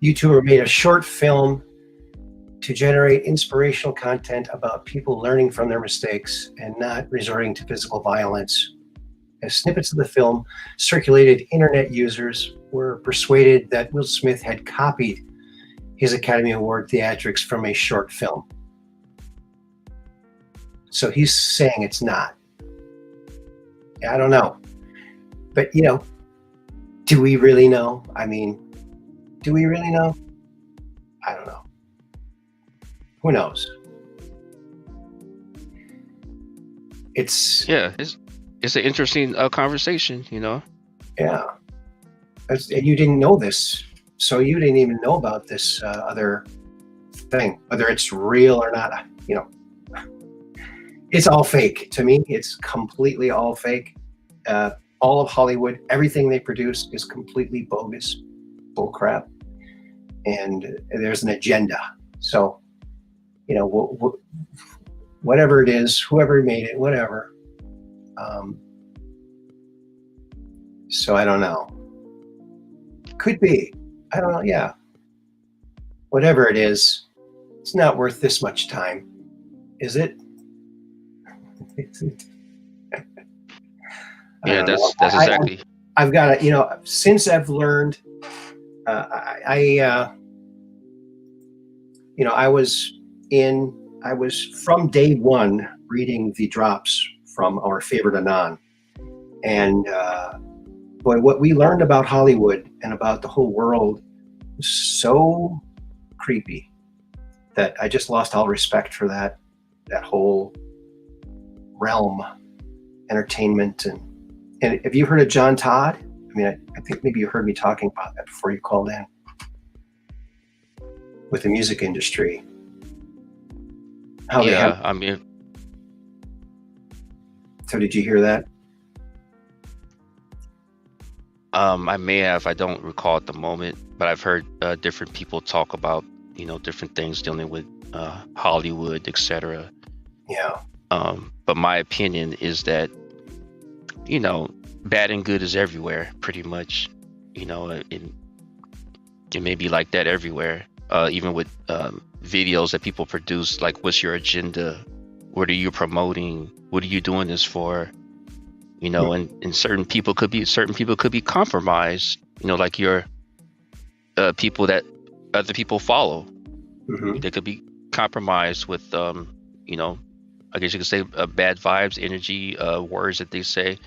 YouTuber made a short film to generate inspirational content about people learning from their mistakes and not resorting to physical violence. As snippets of the film circulated, internet users were persuaded that Will Smith had copied his Academy Award theatrics from a short film. So he's saying it's not. I don't know. But, you know, do we really know? I mean, do we really know? I don't know. Who knows? It's an interesting conversation, you know. Yeah, and you didn't know this, so you didn't even know about this other thing, whether it's real or not. You know, it's all fake to me. It's completely all fake. All of Hollywood, everything they produce is completely bogus, bullcrap, and there's an agenda. So, you know, whatever it is, whoever made it, whatever. So I don't know. Could be. I don't know. Yeah. Whatever it is, it's not worth this much time, is it? Yeah, that's exactly. I've got to, you know, since I've learned, you know, I was from day one reading the drops from our favorite Anon. And boy, what we learned about Hollywood and about the whole world was so creepy that I just lost all respect for that whole realm, entertainment. And have you heard of John Todd? I mean, I think maybe you heard me talking about that before you called in. With the music industry. I mean. So did you hear that? I may have. I don't recall at the moment, but I've heard different people talk about, you know, different things dealing with Hollywood, etc. Yeah. But my opinion is that, you know, bad and good is everywhere, pretty much. You know, it may be like that everywhere. Even with videos that people produce, like, what's your agenda? What are you promoting? What are you doing this for? You know, and certain people could be compromised. You know, like your people that other people follow. Mm-hmm. They could be compromised with, you know, I guess you could say bad vibes, energy, words that they say.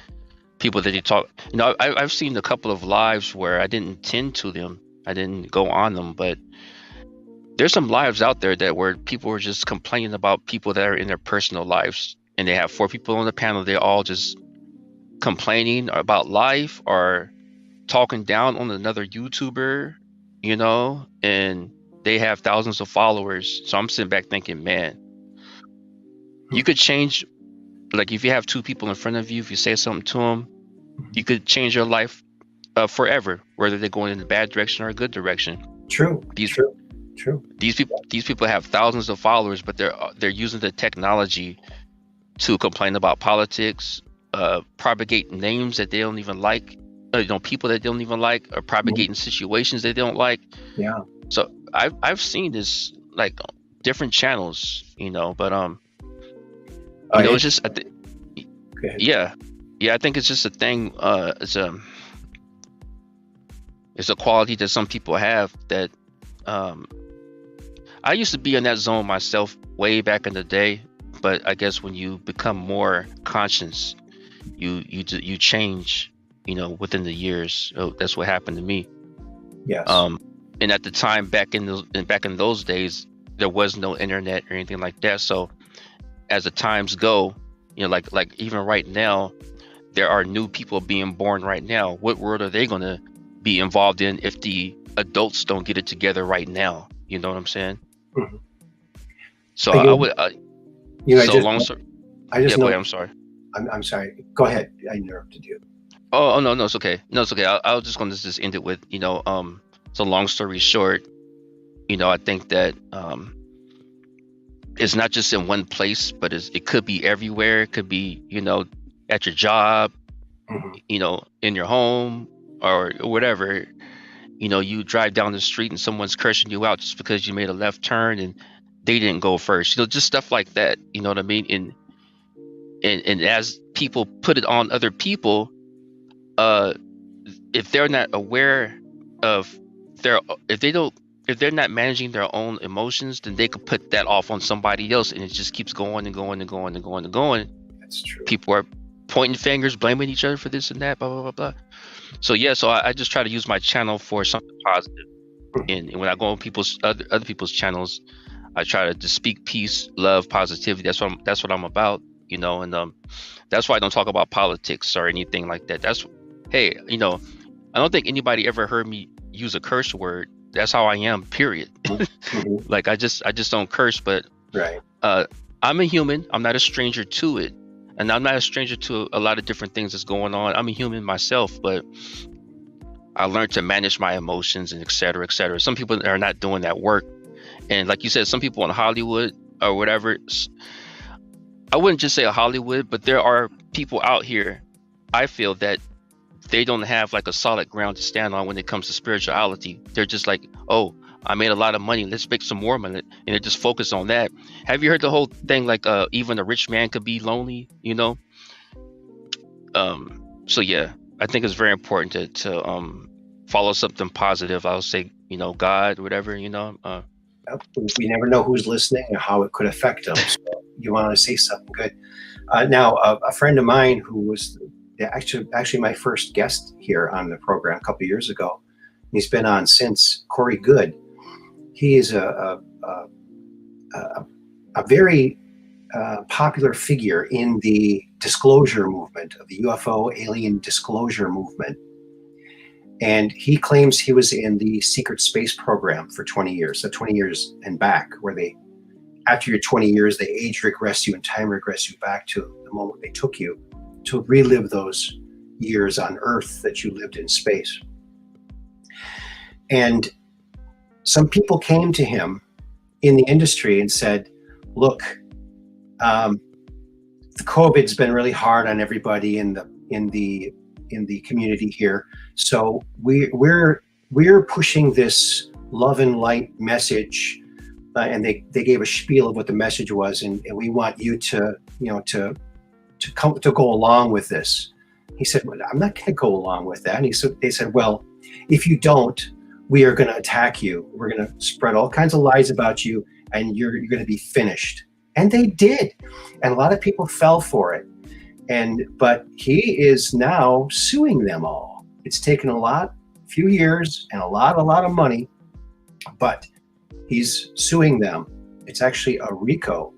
People that they talk. You know, I've seen a couple of lives where I didn't attend to them. I didn't go on them, but there's some lives out there where people are just complaining about people that are in their personal lives, and they have 4 people on the panel. They're all just complaining about life or talking down on another YouTuber, you know, and they have thousands of followers. So I'm sitting back thinking, man, you could change. Like, if you have 2 people in front of you, if you say something to them, you could change your life forever, whether they're going in a bad direction or a good direction. True. These people have thousands of followers, but they're using the technology to complain about politics, propagate names that they don't even like, you know, people that they don't even like, or propagating situations they don't like. Yeah. So I've seen this, like, different channels, you know, but you know, it's just I think it's just a thing. It's a quality that some people have that. I used to be in that zone myself way back in the day, but I guess when you become more conscious, you change, you know, within the years. So that's what happened to me. Yes. And at the time, back in those days, there was no internet or anything like that. So as the times go, like even right now, there are new people being born right now. What world are they going to be involved in if the adults don't get it together right now? You know what I'm saying? Mm-hmm. So Again, I would. I So just long story. I just Yeah, go know. ahead. I'm sorry. I'm sorry. Go ahead. I interrupted you. Oh no, it's okay. No, it's okay. I was just going to just end it with So long story short, I think that it's not just in one place, but it could be everywhere. It could be at your job, Mm-hmm. in your home or whatever. You drive down the street and someone's cursing you out just because you made a left turn and they didn't go first. Just stuff like that. You know what I mean? And as people put it on other people, if they're not aware of if they're not managing their own emotions, then they could put that off on somebody else, and it just keeps going and going and going and going and going. That's true. People are pointing fingers, blaming each other for this and that, blah blah blah blah. So yeah, so I just try to use my channel for something positive. And when I go on people's other people's channels, I try to just speak peace, love, positivity. That's what I'm about, and that's why I don't talk about politics or anything like that. Hey, I don't think anybody ever heard me use a curse word. That's how I am, period. Mm-hmm. Like I just don't curse, but Right. I'm a human. I'm not a stranger to it. And I'm not a stranger to a lot of different things that's going on. I'm a human myself, but I learned to manage my emotions and et cetera, et cetera. Some people are not doing that work. And like you said, some people in Hollywood or whatever, I wouldn't just say Hollywood, but there are people out here, I feel, that they don't have like a solid ground to stand on when it comes to spirituality. They're just like, oh, I made a lot of money, let's make some more money, and they just focus on that. Have you heard the whole thing like even a rich man could be lonely, so yeah, I think it's very important to follow something positive. I'll say, God, whatever, We never know who's listening and how it could affect them. So you want to say something good. Now, a friend of mine who was actually my first guest here on the program a couple of years ago, he's been on since, Corey Good. He is a very popular figure in the disclosure movement, of the UFO alien disclosure movement. And he claims he was in the secret space program for 20 years, so 20 years and back, where after your 20 years, they age regress you and time regress you back to the moment they took you to relive those years on Earth that you lived in space. And some people came to him in the industry and said, look, the COVID's been really hard on everybody in the community here. So we're pushing this love and light message, and they gave a spiel of what the message was, and we want you to go along with this. He said, well, I'm not going to go along with that. And they said, well, if you don't, we are going to attack you. We're going to spread all kinds of lies about you, and you're going to be finished. And they did. And a lot of people fell for it. But he is now suing them all. It's taken few years and a lot of money, but he's suing them. It's actually a RICO,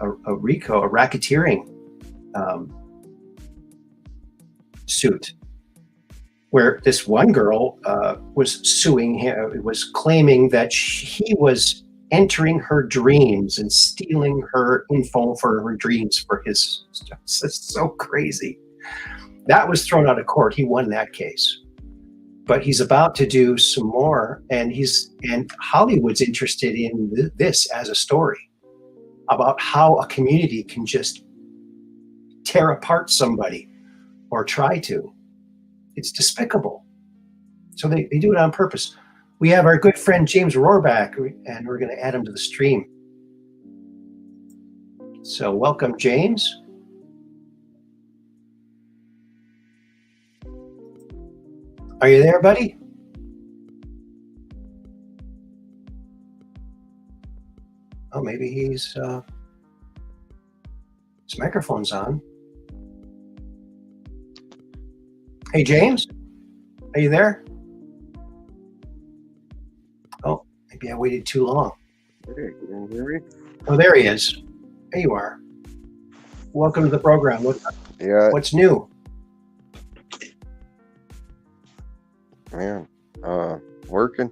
a racketeering suit, where this one girl was suing him, was claiming that he was entering her dreams and stealing her info for her dreams for his stuff. It's so crazy. That was thrown out of court. He won that case, but he's about to do some more, and Hollywood's interested in this as a story about how a community can just tear apart somebody or try to. It's despicable. So they do it on purpose. We have our good friend James Rohrback, and we're going to add him to the stream. So welcome, James. Are you there, buddy? Oh, maybe his microphone's on. Hey, James, are you there? Oh, maybe I waited too long. Hey, can you hear me? Oh, there he is. There you are. Welcome to the program. Yeah, What's new? man. Working.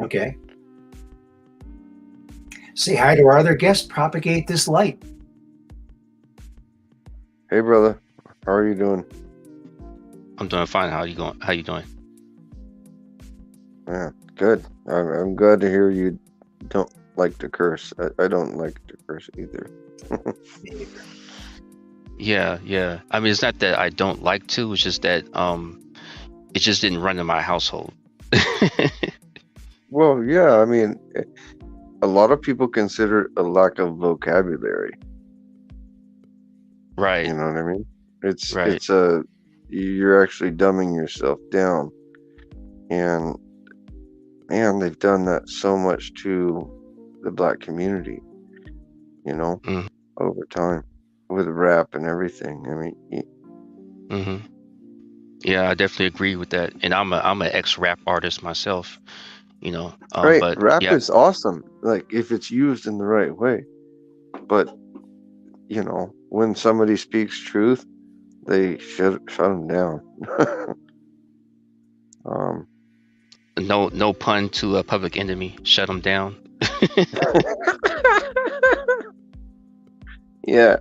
Okay. Say hi to our other guest. Propagate this light. Hey, brother. How are you doing? I'm doing fine. How you going? How you doing? Yeah, good. I'm glad to hear you don't like to curse. I don't like to curse either. Yeah. I mean, it's not that I don't like to. It's just that it just didn't run in my household. Well, yeah. I mean, a lot of people consider it a lack of vocabulary. Right. You know what I mean? It's Right. you're actually dumbing yourself down, and man, they've done that so much to the black community. You know, Mhm. over time with rap and everything. I mean, Mhm. Yeah, I definitely agree with that. And I'm an ex-rap artist myself. You know. right? But Rap yeah. is awesome, like if it's used in the right way. But when somebody speaks truth, they should shut them down. um, No pun to a Public Enemy. Shut them down. yeah.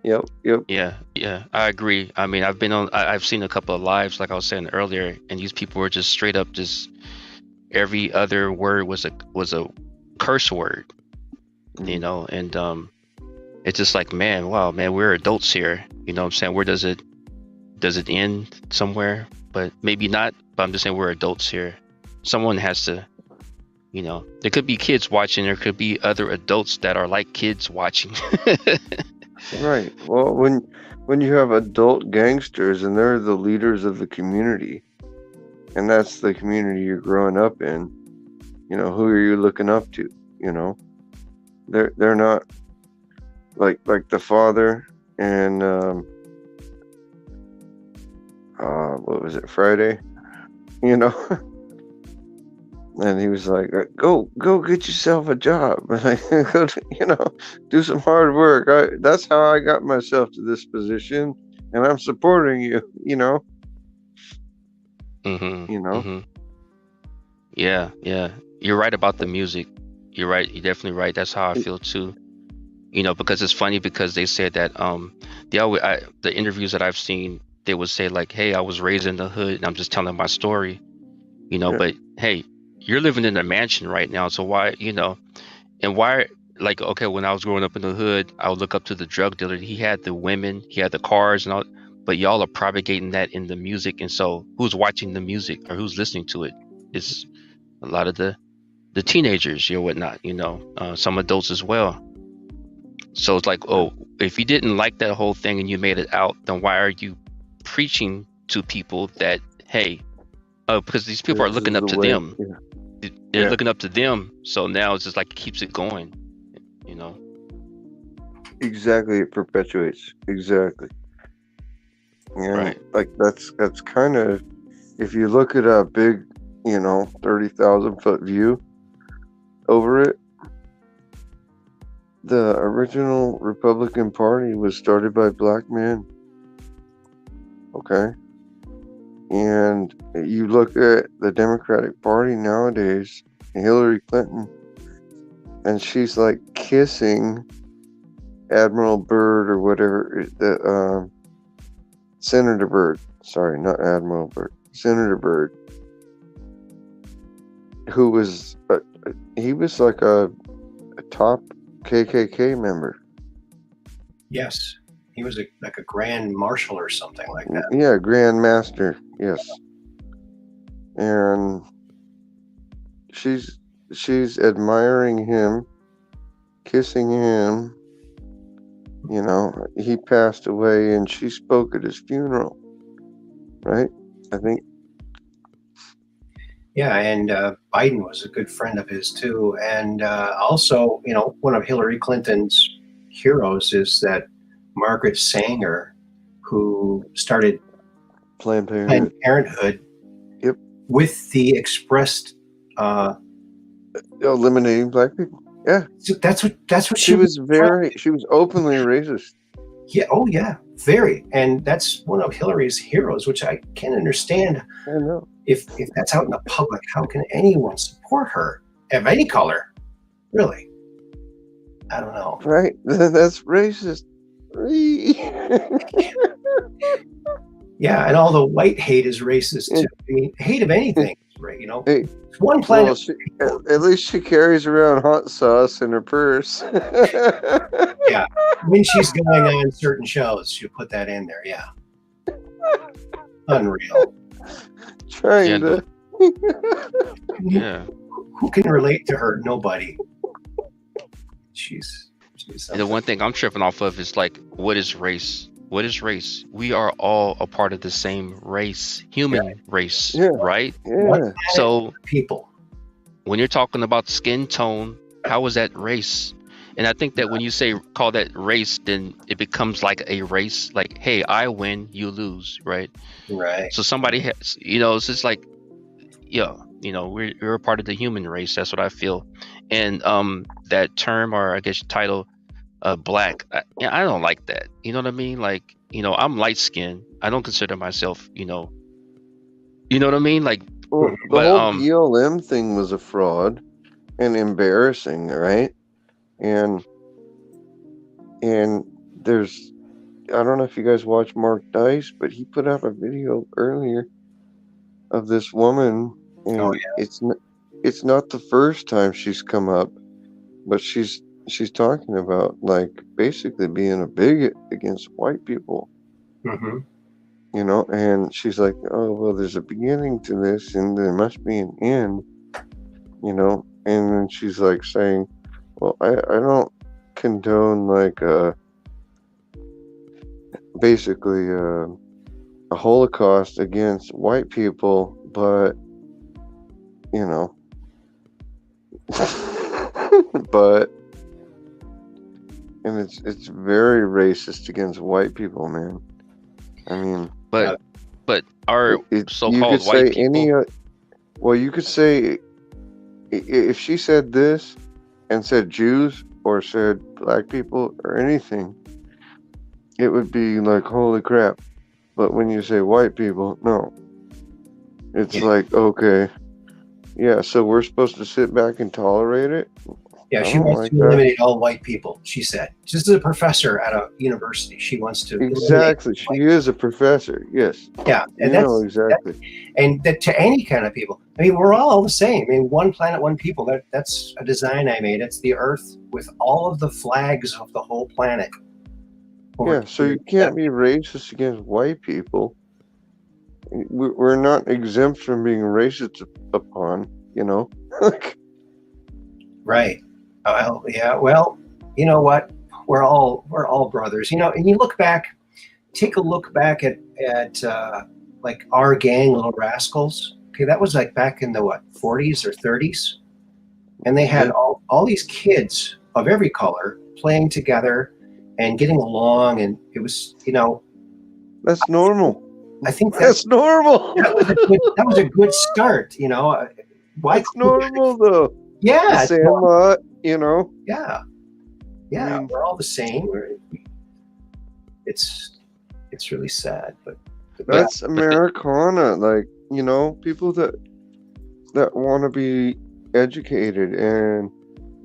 Yep. Yeah, I agree. I mean, I've seen a couple of lives, like I was saying earlier, and these people were just straight up, just every other word was a curse word, you know, and it's just like, man, wow, man, we're adults here, you know what I'm saying? Where does it end somewhere? But maybe not, but I'm just saying we're adults here. Someone has to, there could be kids watching, there could be other adults that are like kids watching. Right. Well, when you have adult gangsters and they're the leaders of the community, and that's the community you're growing up in, who are you looking up to? They're not like the father and what was it, Friday? And he was like, go get yourself a job. Go do some hard work. That's how I got myself to this position, and I'm supporting you. Yeah. You're right about the music. You're right. You're definitely right. That's how I feel too. Because it's funny because they said that the interviews that I've seen, they would say like, hey, I was raised in the hood and I'm just telling my story. Yeah. But hey, you're living in a mansion right now, so why, and why, like, okay, when I was growing up in the hood, I would look up to the drug dealer. He had the women, he had the cars and all, but y'all are propagating that in the music. And so who's watching the music or who's listening to it? It's a lot of the teenagers or whatnot, some adults as well. So it's like, oh, if you didn't like that whole thing and you made it out, then why are you preaching to people that, hey, because these people are This looking is up the to way. them. Yeah. They're looking up to them. So now it's just like it keeps it going, Exactly, it perpetuates. Exactly. And Right. like that's kind of, if you look at a big, 30,000-foot view over it, the original Republican Party was started by black men. Okay. And you look at the Democratic Party nowadays, Hillary Clinton, and she's like kissing Admiral Byrd or whatever, Senator Byrd. Sorry, not Admiral Byrd. Senator Byrd, who was he was like a top KKK member. Yes, he was like a grand marshal or something like that. Yeah, Grand Master. Yes, and she's admiring him, kissing him. He passed away, and she spoke at his funeral. Right? I think. Yeah, and Biden was a good friend of his too. And also, one of Hillary Clinton's heroes is that Margaret Sanger, who started Planned Planned Parenthood. Yep. With the expressed eliminating black people. Yeah. So that's what She was openly racist. Yeah. Oh yeah. Very. And that's one of Hillary's heroes, which I can't understand. I know. If that's out in the public, how can anyone support her of any color? Really? I don't know. Right? That's racist. Yeah, and all the white hate is racist too. I mean, hate of anything, right? You know, Hey, it's one planet. well, at least she carries around hot sauce in her purse. Yeah, when she's going on certain shows, she'll put that in there. Yeah, unreal. Trying to. Yeah. Who can relate to her? Nobody. She's And the one thing I'm tripping off of is like, what is race? What is race? We are all a part of the same race, human race, right? Yeah. So people, when you're talking about skin tone, how is that race? And I think that when you call that race, then it becomes like a race. Like, hey, I win, you lose, right? Right. So somebody has, it's just like, we're a part of the human race. That's what I feel. And that term, or I guess title, black, I don't like that. You know what I mean? Like, I'm light skinned. I don't consider myself, you know what I mean? Like, well, the whole BLM thing was a fraud and embarrassing, right? And there's, I don't know if you guys watch Mark Dice, but he put out a video earlier of this woman, and it's not the first time she's come up, but she's talking about like basically being a bigot against white people. Mm-hmm. And she's like, oh well, there's a beginning to this and there must be an end, and then she's like saying, well, I don't condone like basically a Holocaust against white people, but but and it's very racist against white people, man. I mean, but our so-called white people. Well, you could say if she said this and said Jews or said black people or anything, it would be like, holy crap. But when you say white people, no. It's like, okay. Yeah, so we're supposed to sit back and tolerate it? Yeah, she wants to eliminate all white people, she said. Just as a professor at a university, she wants to. Exactly. She is a professor, yes. Yeah, and exactly. And that to any kind of people. I mean, we're all the same. I mean, one planet, one people. That's a design I made. It's the Earth with all of the flags of the whole planet. Yeah, so you can't be racist against white people. We're not exempt from being racist upon, Right. Well, yeah. Well, you know what? We're all brothers. And you take a look back at like our gang, Little Rascals. Okay, that was like back in the 40s or 30s, and they had all these kids of every color playing together and getting along, and it was that's normal. I think that's normal. That was a good start. Why normal though? Yeah, Sandlot, Yeah, we're all the same. It's really sad, but that's Americana. Like people that want to be educated and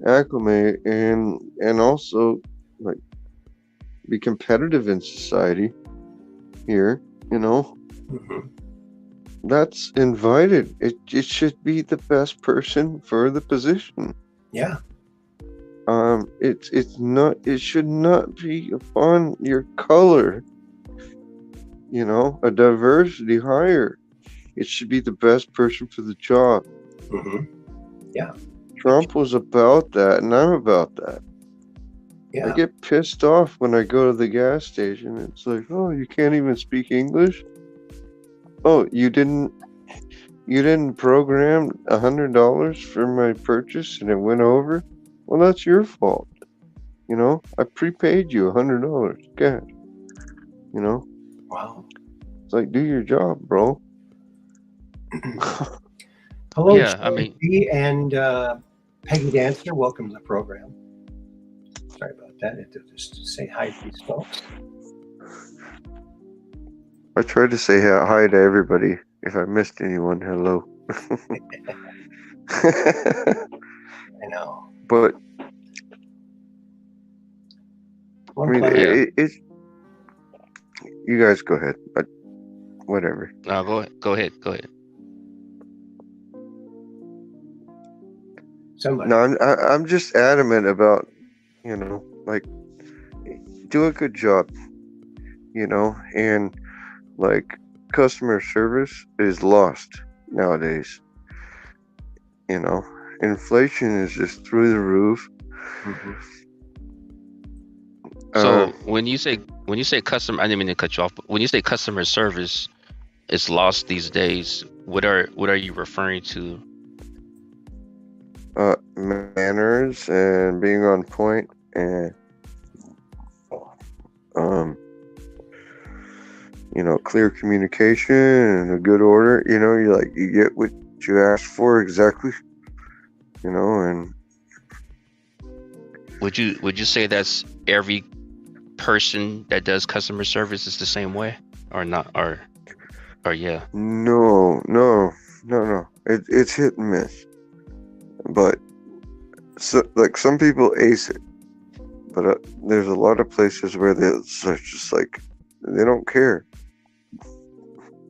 acclimate and also like be competitive in society here. Mm-hmm. That's invited. It should be the best person for the position. Yeah. It's not. It should not be upon your color. A diversity hire. It should be the best person for the job. Mm-hmm. Yeah. Trump was about that, and I'm about that. Yeah. I get pissed off when I go to the gas station. It's like, oh, you can't even speak English. Oh, you didn't program $100 for my purchase and it went over? Well, that's your fault. I prepaid you $100 cash. Wow. It's like, do your job, bro. Hello, Yeah, I mean, and Peggy Dancer, welcome to the program. Sorry about that. Just to say hi to these folks. I tried to say hi to everybody. If I missed anyone, hello. I know. But I mean, Yeah. you guys go ahead. Whatever. Go ahead. Somebody. No, I'm just adamant about, like, do a good job, and like customer service is lost nowadays. Inflation is just through the roof. Mm-hmm. So when you say customer, I didn't mean to cut you off, but when you say customer service is lost these days, what are you referring to? Manners and being on point, and clear communication and a good order. You get what you asked for exactly. And Would you say that's every person that does customer service is the same way, or not, or yeah? no. It's hit and miss. But like some people ace it, but there's a lot of places where they're just like they don't care.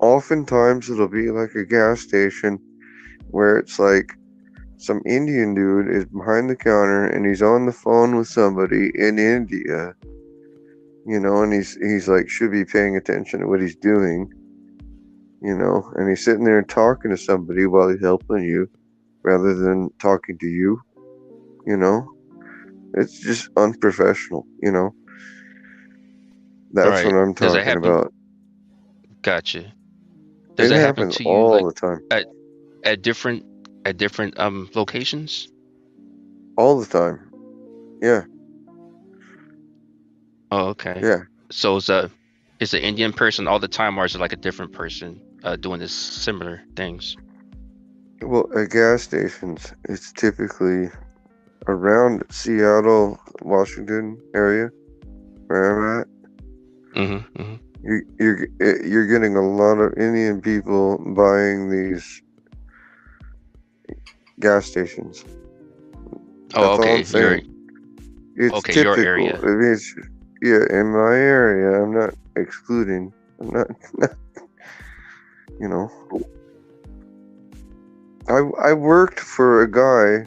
Oftentimes it'll be like a gas station where it's like some Indian dude is behind the counter and he's on the phone with somebody in India, and he's like should be paying attention to what he's doing, and he's sitting there talking to somebody while he's helping you rather than talking to you. It's just unprofessional. That's Right. what I'm Does that talking happen? about. Gotcha. Does It that happen happens to you all like the time. at different locations? All the time. Yeah. Oh, okay. Yeah. So is an Indian person all the time, or is it like a different person doing this similar things? Well, at gas stations, it's typically around Seattle, Washington area, where I'm at. Mm-hmm. Mm-hmm. You're getting a lot of Indian people buying these gas stations. Oh, That's all okay. I'm saying. It's Okay, typical. your area. I mean, in my area. I'm not excluding. I'm not. I worked for a guy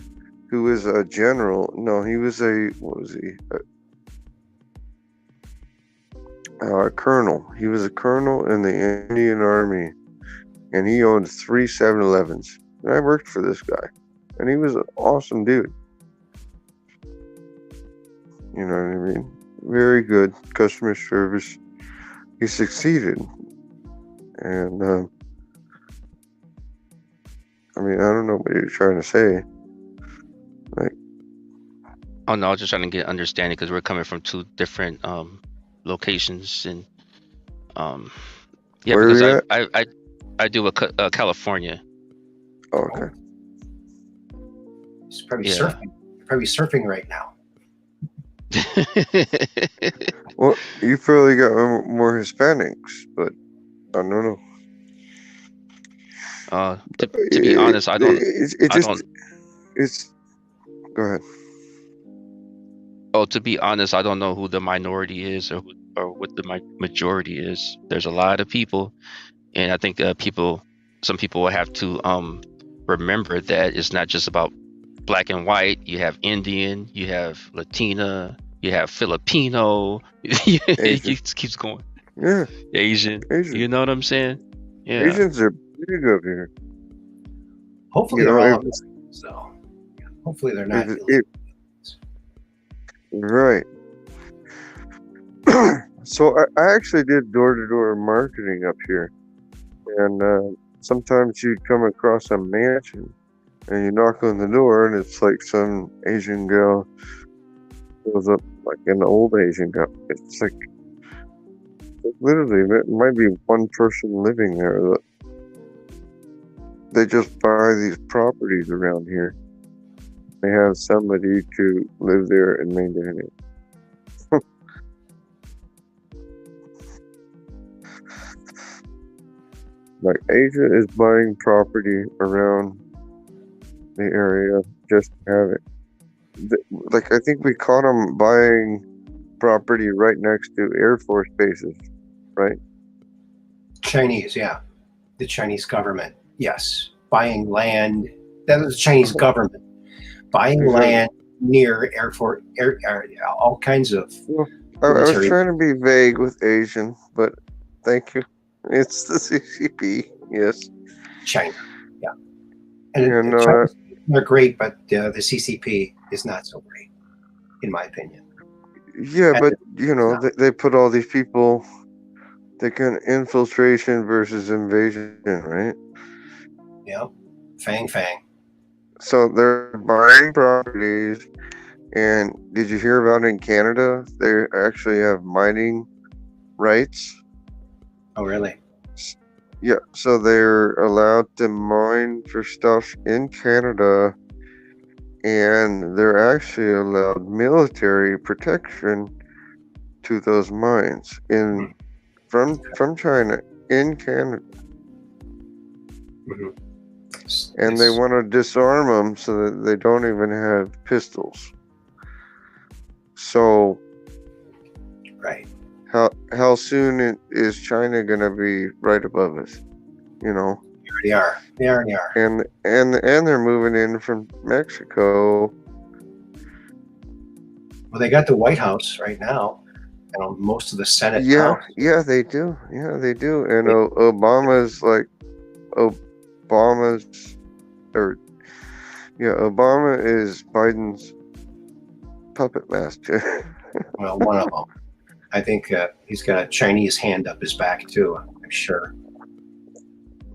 who was a general. No, he was what was he? A colonel. He was a colonel in the Indian Army, and he owned 3 7-Elevens. And I worked for this guy, and he was an awesome dude. You know what I mean? Very good customer service. He succeeded, and I don't know what you're trying to say. Like, Oh no, I was just trying to get understanding because we're coming from two different locations, and yeah, where because are we at? I do a California. Oh, okay. He's probably Yeah. surfing. Probably surfing right now. Well, you probably got more Hispanics, but I don't know. To be honest, I don't. It's. Go ahead. Oh, to be honest, I don't know who the minority is or what the majority is. There's a lot of people, and I think some people will have to remember that it's not just about black and white. You have Indian, you have Latina, you have Filipino. It keeps going. Yeah. Asian. You know what I'm saying? Yeah. Asians are big up here. Hopefully they're all. So hopefully they're not. Right. So I actually did door-to-door marketing up here, and sometimes you'd come across a mansion and you knock on the door and it's like some Asian girl goes up, like an old Asian girl. It's like literally there might be one person living there. They just buy these properties around here. They have somebody to live there and maintain it. Like Asia is buying property around the area just to have it. Like I think we caught them buying property right next to Air Force bases, right? Chinese, yeah. The Chinese government, yes. Buying land. That was the Chinese government. Buying land near Air Force, all kinds of. Well, I was trying to be vague with Asian, but thank you. It's the CCP, yes. China, yeah. And China's, they're great, but the CCP is not so great, in my opinion. Yeah, but they put all these people. They can infiltration versus invasion, right? Yeah, fang. So they're buying properties, and did you hear about in Canada? They actually have mining rights. Oh, really? Yeah, so they're allowed to mine for stuff in Canada, and they're actually allowed military protection to those mines from China in Canada. Mm-hmm. And they want to disarm them so that they don't even have pistols. So, right. How soon is China gonna be right above us? They already are. They already are. And they're moving in from Mexico. Well, they got the White House right now. Most of the Senate. Yeah, they do. Yeah, they do. And Obama's Obama is Biden's puppet master. Well, one of them. I think he's got a Chinese hand up his back too. I'm sure.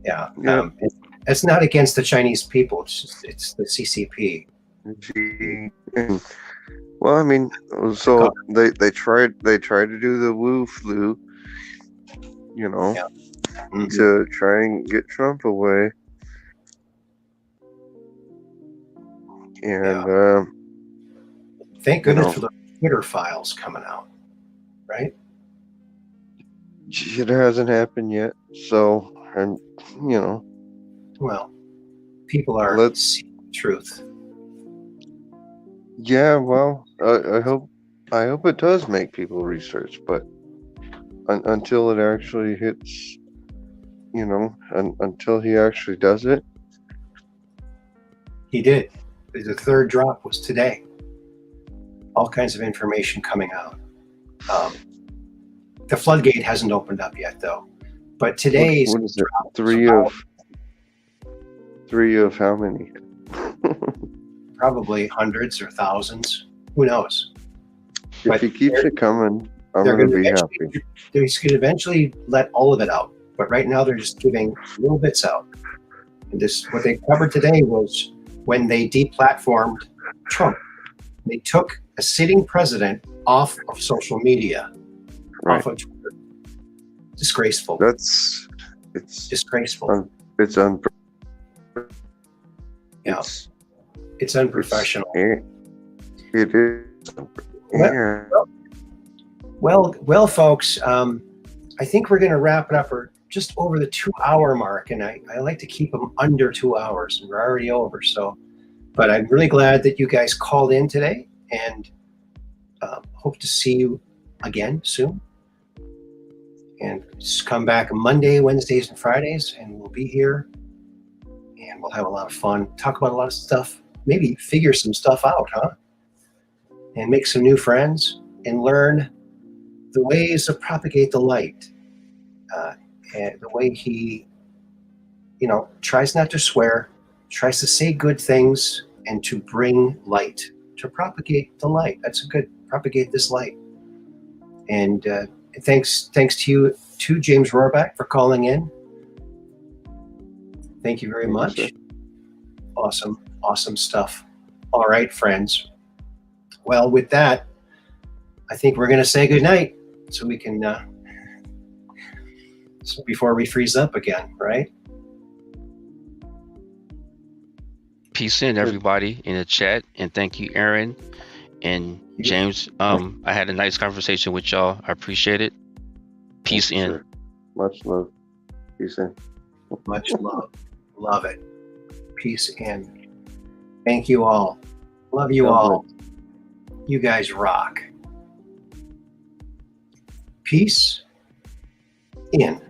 Yeah. It's not against the Chinese people. It's the CCP. Well, I mean, so they tried to do the Wu flu, to try and get Trump away. And thank goodness for the Twitter files coming out, right? It hasn't happened yet, so Well, people are seeing the truth. Yeah, well, I hope it does make people research, but until it actually hits, until he actually does it. He did. The third drop was today. All kinds of information coming out. The floodgate hasn't opened up yet, though. But today's what is it? drop Three of how many? Probably hundreds or thousands. Who knows? If he keeps it coming, I'm going to be happy. They're going to eventually let all of it out. But right now, they're just giving little bits out. And what they covered today was when they deplatformed Trump. They took a sitting president off of social media, off of Twitter. Disgraceful. It's disgraceful. It's It's unprofessional. It is. Yeah. Well, folks, I think we're going to wrap it up. We're just over the 2-hour mark, and I like to keep them under 2 hours, and we're already over. So, but I'm really glad that you guys called in today, and hope to see you again soon. And just come back Monday, Wednesdays, and Fridays, and we'll be here, and we'll have a lot of fun, talk about a lot of stuff, maybe figure some stuff out, and make some new friends, and learn the ways to propagate the light, and the way he, tries not to swear, tries to say good things, and to bring light, to propagate the light. That's a good, propagate this light. And thanks to you, to James Rohrback, for calling in. Thank you very much. Awesome stuff. All right, friends. Well, with that, I think we're going to say goodnight so we can, before we freeze up again, right? Peace in, everybody in the chat, and thank you, Aaron and James. I had a nice conversation with y'all. I appreciate it. Peace in. Sure. Much love. Peace in. Much love. Love it. Peace in. Thank you all. Love you all. You guys rock. Peace in.